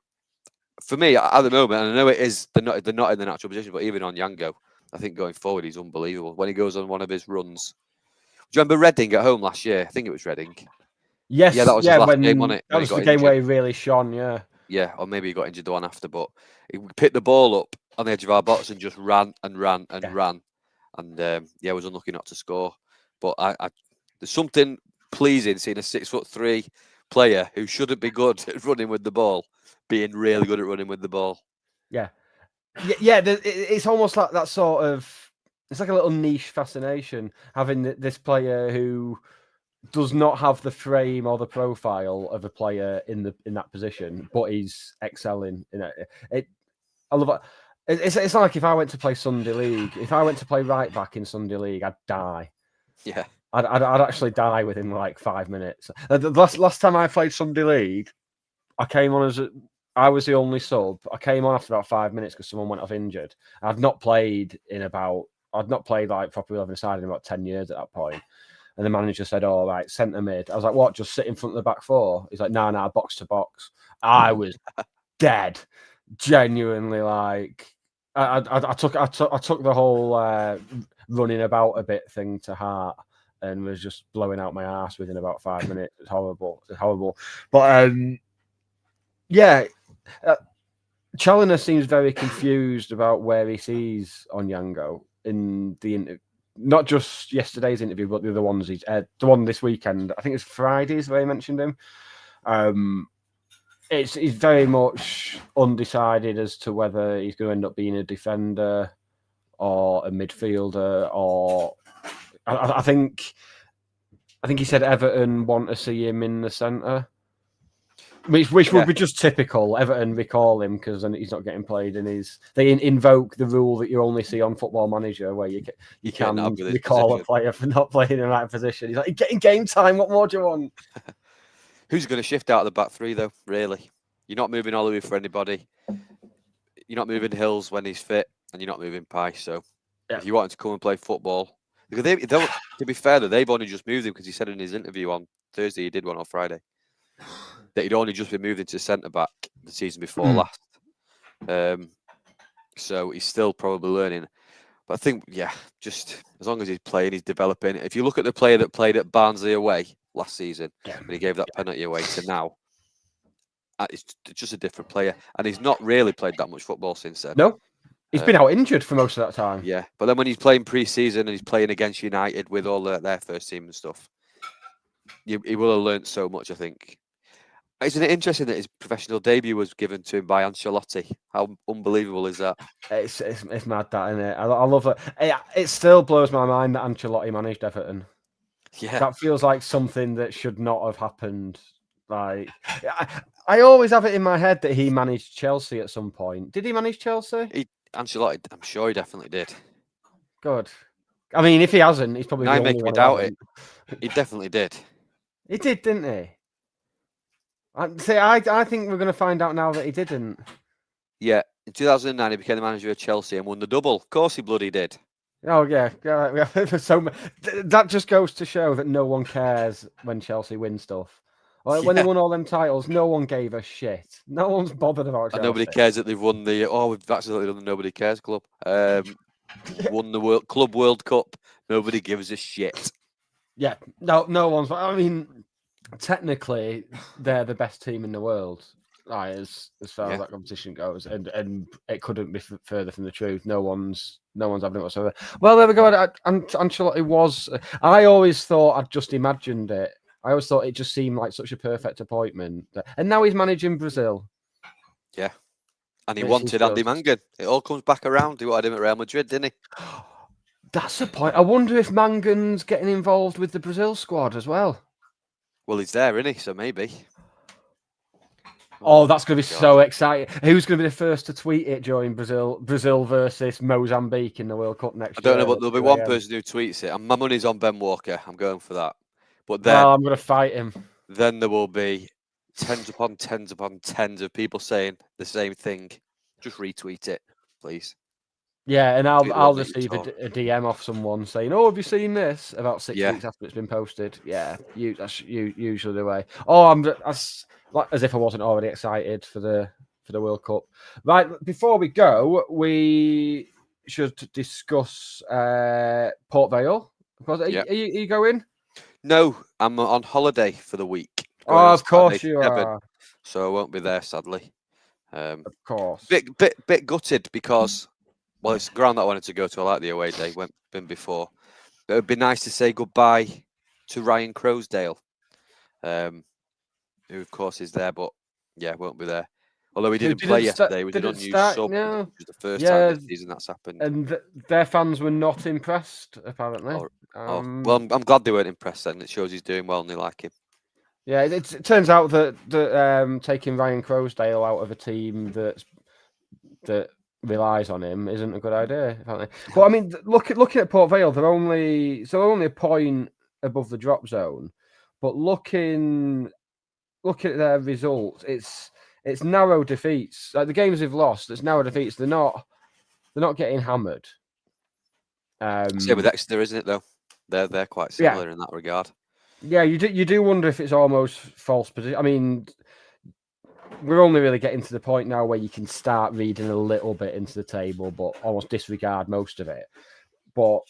for me, at the moment, and I know it is they're not in the natural position, but even on Yango, I think going forward he's unbelievable. When he goes on one of his runs, do you remember Reading at home last year? I think it was Reading. Yes, yeah, that was his last game, wasn't it? That was the game where he really shone. Yeah, or maybe he got injured the one after, but he picked the ball up on the edge of our box and just ran and ran and ran, and was unlucky not to score. But there's something pleasing seeing a 6'3" player who shouldn't be good at running with the ball being really good at running with the ball. Yeah. It's almost like that sort of. It's like a little niche fascination having this player who does not have the frame or the profile of a player in that position, but he's excelling in it. I love it. It's like if I went to play Sunday League. If I went to play right back in Sunday League, I'd die. Yeah. I'd actually die within like 5 minutes. The last time I played Sunday League, I came on I was the only sub. I came on after about 5 minutes because someone went off injured. I'd not played like proper 11 side in about 10 years at that point. And the manager said, "All right, centre mid." I was like, "What? Just sit in front of the back four?" He's like, "No, box to box." I was dead, genuinely. Like, I took the whole running about a bit thing to heart, and was just blowing out my ass within about 5 minutes. It's horrible. But Challoner seems very confused about where he sees Onyango in the interview. Not just yesterday's interview, but the other ones the one this weekend. I think it's Fridays where he mentioned him. He's very much undecided as to whether he's going to end up being a defender or a midfielder, or I think he said Everton want to see him in the centre. Which would be just typical. Everton recall him because then he's not getting played, and they invoke the rule that you only see on Football Manager, where you can recall a player for not playing in the right position. He's like, getting game time. What more do you want? Who's going to shift out of the back three though? Really, you're not moving Oliver for anybody. You're not moving Hills when he's fit, and you're not moving Pye. So if you want him to come and play football, because to be fair, though, they've only just moved him because he said in his interview on Thursday, he did one on Friday, that he'd only just been moved into centre back the season before last. So he's still probably learning. But I think, just as long as he's playing, he's developing. If you look at the player that played at Barnsley away last season Yeah. when he gave that penalty away to now. It's just a different player, and he's not really played that much football since then. No, he's been out injured for most of that time. Yeah, but then when he's playing pre-season and he's playing against United with all their first team and stuff, he will have learnt so much, I think. Isn't it interesting that his professional debut was given to him by Ancelotti? How unbelievable is that? It's mad, that, isn't it? I love it. It still blows my mind that Ancelotti managed Everton. Yeah, That feels like something that should not have happened. Like, I always have it in my head that he managed Chelsea at some point. Did he manage Chelsea? Ancelotti, I'm sure he definitely did. Good. I mean, if he hasn't, he's probably Now the you're only making me one who doubt it. hasn't. He definitely did. He did, didn't he? I think we're going to find out now that he didn't. Yeah, in 2009 he became the manager of Chelsea and won the double. Of course he bloody did. Oh yeah. That just goes to show that no one cares when Chelsea win stuff. Like, when they won all them titles, no one gave a shit. No one's bothered about Chelsea. And nobody cares that they've won the. We've accidentally done the Nobody Cares Club. Won the Club World Cup. Nobody gives a shit. Yeah, no one's. I mean, technically, they're the best team in the world, as far as that competition goes, and it couldn't be further from the truth. No one's having it whatsoever. Well, there we go. Ancelotti was. I always thought I'd just imagined it. I always thought it just seemed like such a perfect appointment, and now he's managing Brazil. Yeah, and he wanted Andy Mangan. It all comes back around. He wanted him at Real Madrid, didn't he? That's the point. I wonder if Mangan's getting involved with the Brazil squad as well. Well, he's there, isn't he? So maybe. Oh, that's going to be so exciting. Who's going to be the first to tweet it during Brazil versus Mozambique in the World Cup next year? I don't know, but there'll be one person who tweets it. And my money's on Ben Walker. I'm going for that. But then I'm going to fight him. Then there will be tens upon tens upon tens of people saying the same thing. Just retweet it, please. Yeah, and I'll receive a DM off someone saying, "Oh, have you seen this?" About 6 weeks after it's been posted. Yeah, that's usually the way. Oh, that's like as if I wasn't already excited for the World Cup. Right, before we go, we should discuss Port Vale. Are you going? No, I'm on holiday for the week. Oh, of course you are. So I won't be there, sadly. Of course. Bit gutted because, well, it's the ground that I wanted to go to. I like the away day. Been before. But it would be nice to say goodbye to Ryan Crowsdale, who of course is there, but won't be there. Although he didn't play yesterday, was an unused sub. No. It was the first time this season that's happened. And their fans were not impressed, apparently. Well, I'm glad they weren't impressed then. It shows he's doing well and they like him. Yeah, it turns out that taking Ryan Crowsdale out of a team that relies on him isn't a good idea, apparently. But I mean, looking at Port Vale, they're only a point above the drop zone. But looking at their results, it's narrow defeats. Like the games they've lost, it's narrow defeats. They're not getting hammered. Same with Exeter, isn't it? Though they're quite similar in that regard. Yeah, you do wonder if it's almost false position. I mean, we're only really getting to the point now where you can start reading a little bit into the table, but almost disregard most of it. But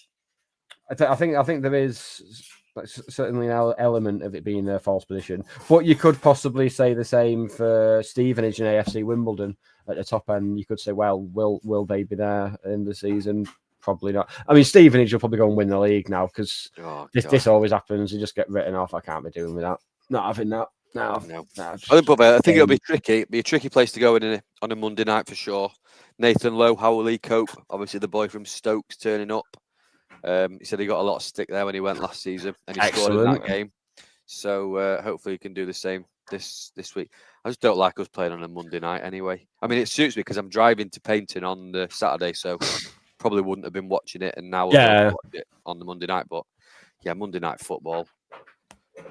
I think there is certainly an element of it being a false position. But you could possibly say the same for Stevenage and AFC Wimbledon at the top end. You could say, well, will they be there in the season? Probably not. I mean, Stevenage will probably go and win the league now because this always happens. You just get written off. I can't be doing with that. Not having that. No. I think it'll be tricky. It'll be a tricky place to go in on a Monday night for sure. Nathan Lowe, how will he cope? Obviously, the boy from Stokes turning up. He said he got a lot of stick there when he went last season, and he scored in that game. So hopefully he can do the same this week. I just don't like us playing on a Monday night anyway. I mean, it suits me because I'm driving to Paynton on the Saturday, so probably wouldn't have been watching it, and now we'll watch it on the Monday night. But Monday night football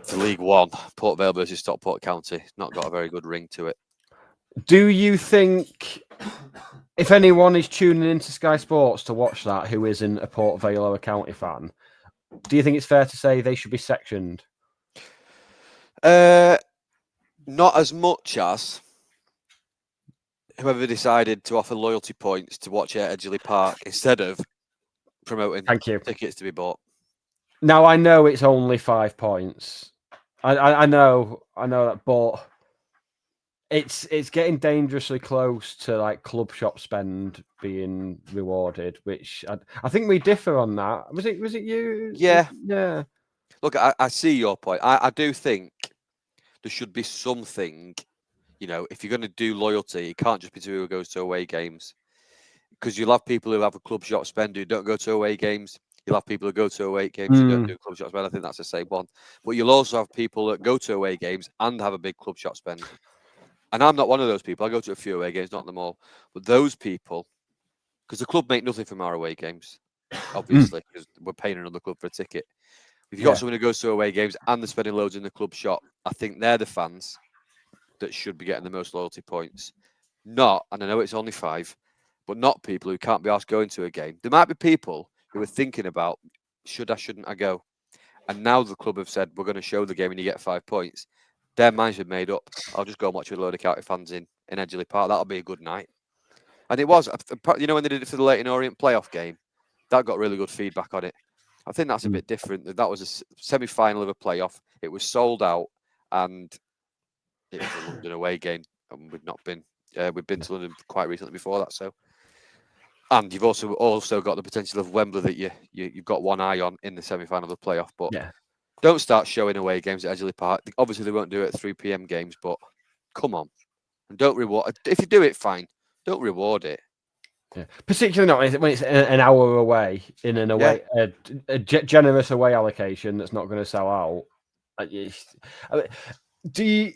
for League One, Port Vale versus Stockport County, not got a very good ring to it. Do you think if anyone is tuning into Sky Sports to watch that who isn't a Port Vale or a County fan, do you think it's fair to say they should be sectioned? Not as much as whoever decided to offer loyalty points to watch it at Edgeley Park instead of promoting tickets to be bought. Now, I know it's only 5 points, I know that, but it's getting dangerously close to like club shop spend being rewarded, which I think we differ on that. Was it you? Yeah. Yeah. Look, I see your point. I do think there should be something, if you're going to do loyalty, it can't just be to who goes to away games. Because you'll have people who have a club shop spend who don't go to away games. You'll have people who go to away games who don't do club shop spend. I think that's the same one. But you'll also have people that go to away games and have a big club shop spend. And I'm not one of those people. I go to a few away games, not them all. But those people, because the club make nothing from our away games, obviously, because we're paying another club for a ticket. If you've got someone who goes to away games and they're spending loads in the club shop, I think they're the fans that should be getting the most loyalty points. Not, and I know it's only 5, but not people who can't be asked going to a game. There might be people who are thinking about, shouldn't I go? And now the club have said, we're going to show the game and you get 5 points. Their minds have made up. I'll just go and watch with a load of county fans in Edgeley Park. That'll be a good night. And it was, when they did it for the Leyton Orient playoff game, that got really good feedback on it. I think that's a bit different. That was a semi-final of a playoff. It was sold out, and it was a London away game, and we've been to London quite recently before that. So, and you've also got the potential of Wembley that you've got one eye on in the semi-final of the playoff. But don't start showing away games at Edgeley Park. Obviously, they won't do it at 3 p.m. games, but come on, and don't reward. If you do it, fine. Don't reward it. Yeah. Particularly not when it's an hour away in an away a generous away allocation that's not going to sell out. The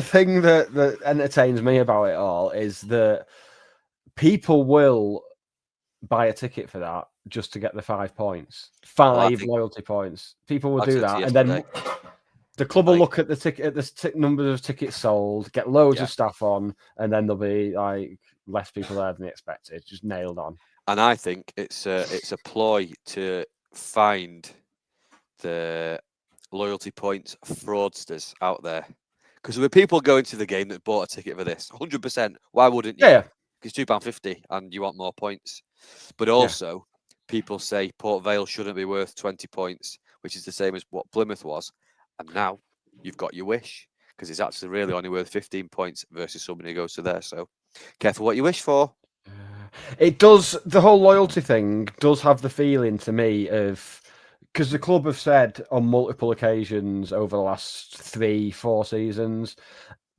thing that entertains me about it all is that people will buy a ticket for that just to get the 5 points, 5 loyalty points. People will do that, and then the club will look at the numbers of tickets sold, get loads of staff on, and then there'll be like less people there than they expected, just nailed on. And I think it's a ploy to find the loyalty points fraudsters out there. Because there were people going to the game that bought a ticket for this, 100%. Why wouldn't you? Yeah. It's £2.50 and you want more points. But also, people say Port Vale shouldn't be worth 20 points, which is the same as what Plymouth was. And now you've got your wish, because it's actually really only worth 15 points versus somebody who goes to there. So careful what you wish for. It does. The whole loyalty thing does have the feeling to me of, because the club have said on multiple occasions over the last 3-4 seasons,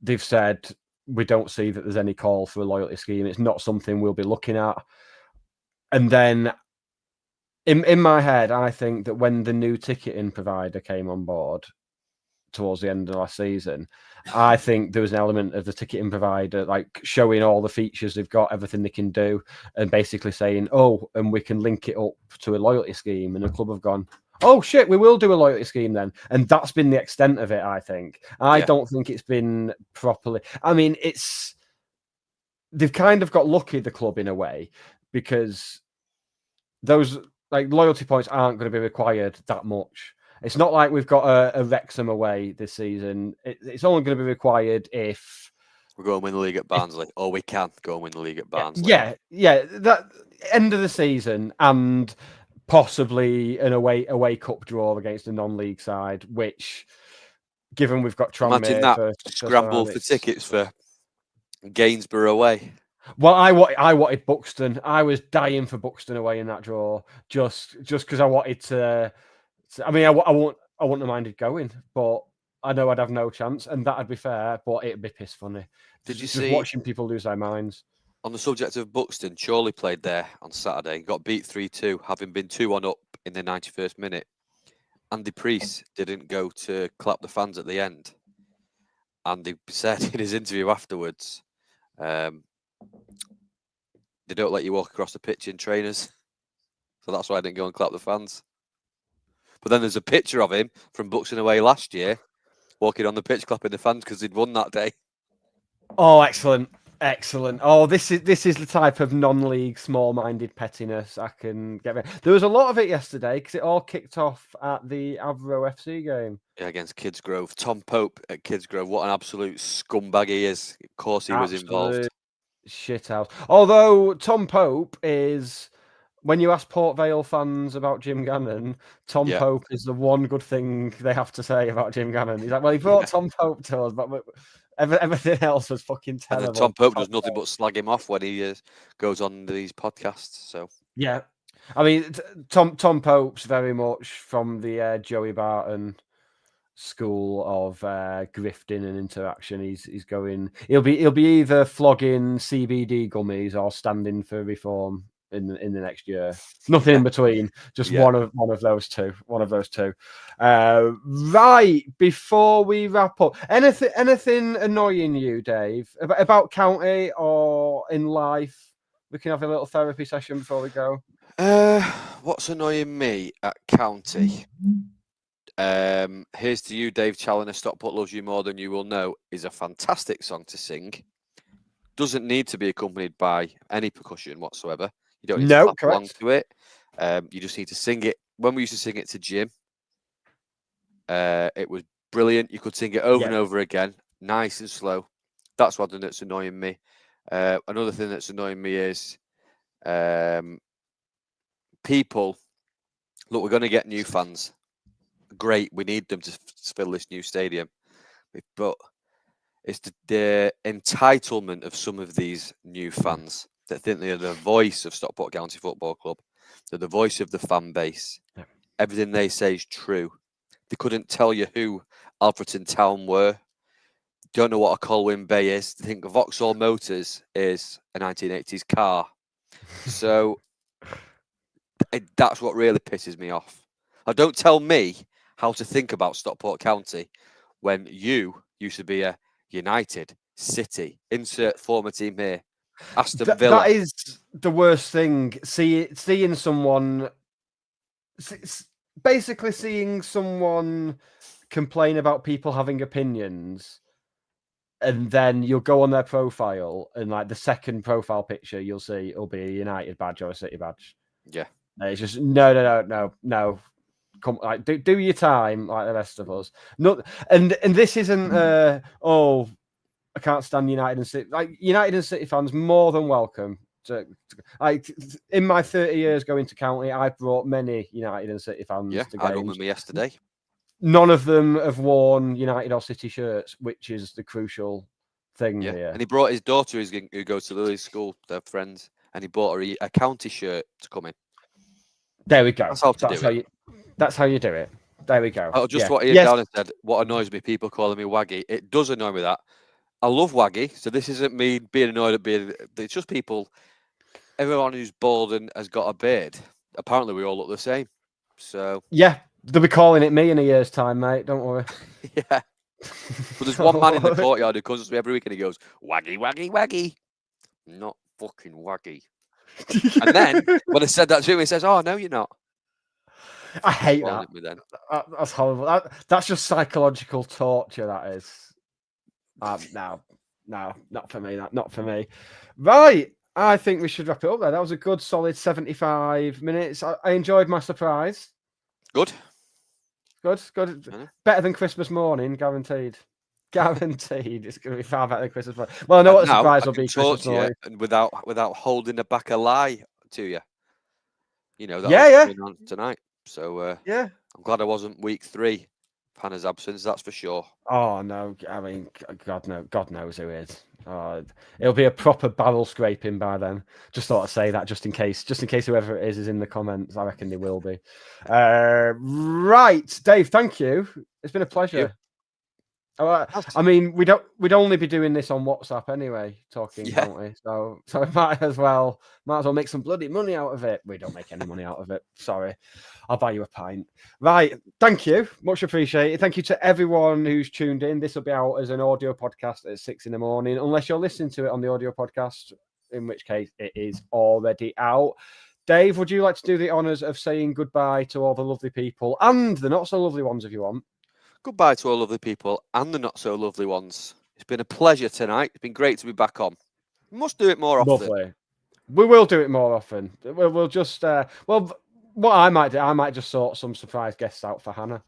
they've said we don't see that there's any call for a loyalty scheme. It's not something we'll be looking at. And then in my head, I think that when the new ticketing provider came on board towards the end of last season, I think there was an element of the ticketing provider like showing all the features they've got, everything they can do, and basically saying, and we can link it up to a loyalty scheme. And the club have gone, oh shit, we will do a loyalty scheme then. And that's been the extent of it, I think. I don't think it's been properly. I mean, they've kind of got lucky, the club, in a way, because those like loyalty points aren't going to be required that much. It's not like we've got a Wrexham away this season. It's only going to be required if we go and win the league at Barnsley, or we can go and win the league at Barnsley. Yeah, that end of the season, and possibly an away cup draw against a non-league side. Which, given we've got Tranmere, imagine that scramble for tickets for Gainsborough away. Well, I wanted Buxton. I was dying for Buxton away in that draw, just because I wanted to. I mean, I wouldn't have minded going, but I know I'd have no chance, and that'd be fair, but it'd be piss funny. Did you just see watching people lose their minds? On the subject of Buxton, Chorley played there on Saturday, got beat 3-2, having been 2-1 up in the 91st minute. Andy Priest didn't go to clap the fans at the end, and he said in his interview afterwards, they don't let you walk across the pitch in trainers, so that's why I didn't go and clap the fans. But then there's a picture of him from Buxton away last year, walking on the pitch clapping the fans because he'd won that day. Oh, excellent. Oh, this is the type of non-league small-minded pettiness I can get. There was a lot of it yesterday because it all kicked off at the Avro FC game. Yeah, against Kidsgrove. Tom Pope at Kidsgrove. What an absolute scumbag he is. Of course he was involved. Shithouse. Although Tom Pope is when you ask Port Vale fans about Jim Gannon, Tom Yeah. Pope is the one good thing they have to say about Jim Gannon. He's like, well, he brought Tom Pope to us, but everything else was fucking And terrible. then Tom Pope does nothing but slag him off when he goes on these podcasts. So yeah, I mean, Tom Pope's very much from the Joey Barton school of grifting and interaction. He's going. He'll be either flogging CBD gummies or standing for reform in the next year. Nothing in between. Just Yeah. one of those two. One of those two. Right before we wrap up, anything annoying you, Dave, about county or in life? We can have a little therapy session before we go. what's annoying me at county? Here's to you, Dave Challoner. Stockport Loves You More Than You Will Know is a fantastic song to sing. Doesn't need to be accompanied by any percussion whatsoever. You don't need to clap along to it. You just need to sing it. When we used to sing it to Jim, it was brilliant. You could sing it over and over again, nice and slow. That's one thing that's annoying me. Another thing that's annoying me is people. Look, we're going to get new fans. Great, we need them to fill this new stadium, but it's the entitlement of some of these new fans that think they are the voice of Stockport County Football Club. They're the voice of the fan base. Yeah. Everything they say is true. They couldn't tell you who Alfreton Town were. Don't know what a Colwyn Bay is. They think Vauxhall Motors is a 1980s car. So that's what really pisses me off. Don't tell me how to think about Stockport County when you used to be a United, City, insert former team here, Aston Villa. That is the worst thing. Seeing someone, basically seeing someone complain about people having opinions, and then you'll go on their profile, and like the second profile picture you'll see it'll be a United badge or a City badge. Yeah, it's just no. Come, like, do your time like the rest of us. Not and this isn't I can't stand United and City. Like United and City fans, more than welcome. Like in my 30 years going to county, I brought many United and City fans to games. I remember yesterday. None of them have worn United or City shirts, which is the crucial thing here. And he brought his daughter, who goes to Lily's school, their friends, and he bought her a county shirt to come in. There we go. That's how to do it. That's how you do it. There we go. What Ian Downer said, what annoys me, people calling me Waggy. It does annoy me that. I love Waggy, so this isn't me being annoyed at being... It's just people... Everyone who's bald and has got a beard, apparently we all look the same. So... Yeah, they'll be calling it me in a year's time, mate. Don't worry. Yeah. But there's one man in the courtyard who comes to me every week and he goes, Waggy, Waggy, Waggy. Not fucking Waggy. And then, when I said that to him, he says, oh, no, you're not. I hate that. That's horrible. That's just psychological torture, that is. No, not for me. Not for me. Right. I think we should wrap it up there. That was a good, solid 75 minutes. I enjoyed my surprise. Good. Better than Christmas morning, guaranteed. Guaranteed. It's going to be far better than Christmas morning. Well, I know what the surprise will be Christmas morning. Without holding back a lie to you. You know, that going on tonight. So, I'm glad I wasn't week 3. Hannah's absence, that's for sure. Oh no! I mean, God knows who is. It'll be a proper barrel scraping by then. Just thought I'd say that just in case whoever it is in the comments. I reckon they will be. Right, Dave. Thank you. It's been a pleasure. I mean, we'd only be doing this on WhatsApp anyway, talking, don't we? So we might as well make some bloody money out of it. We don't make any money out of it. Sorry, I'll buy you a pint. Right, thank you, much appreciated. Thank you to everyone who's tuned in. This will be out as an audio podcast at 6 a.m, unless you're listening to it on the audio podcast, in which case it is already out. Dave, would you like to do the honours of saying goodbye to all the lovely people and the not so lovely ones, if you want? Goodbye to all lovely people and the not so lovely ones. It's been a pleasure tonight. It's been great to be back on. We must do it more often. Lovely. We will do it more often. We'll just what I might do, I might just sort some surprise guests out for Hannah.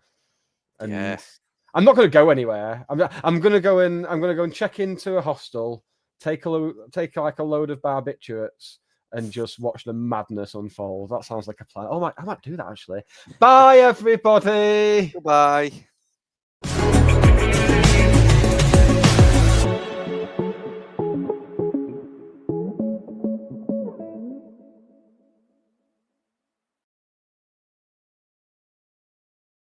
And I'm not going to go anywhere. I'm going to go and check into a hostel, take like a load of barbiturates, and just watch the madness unfold. That sounds like a plan. Oh, I might do that actually. Bye, everybody. Goodbye.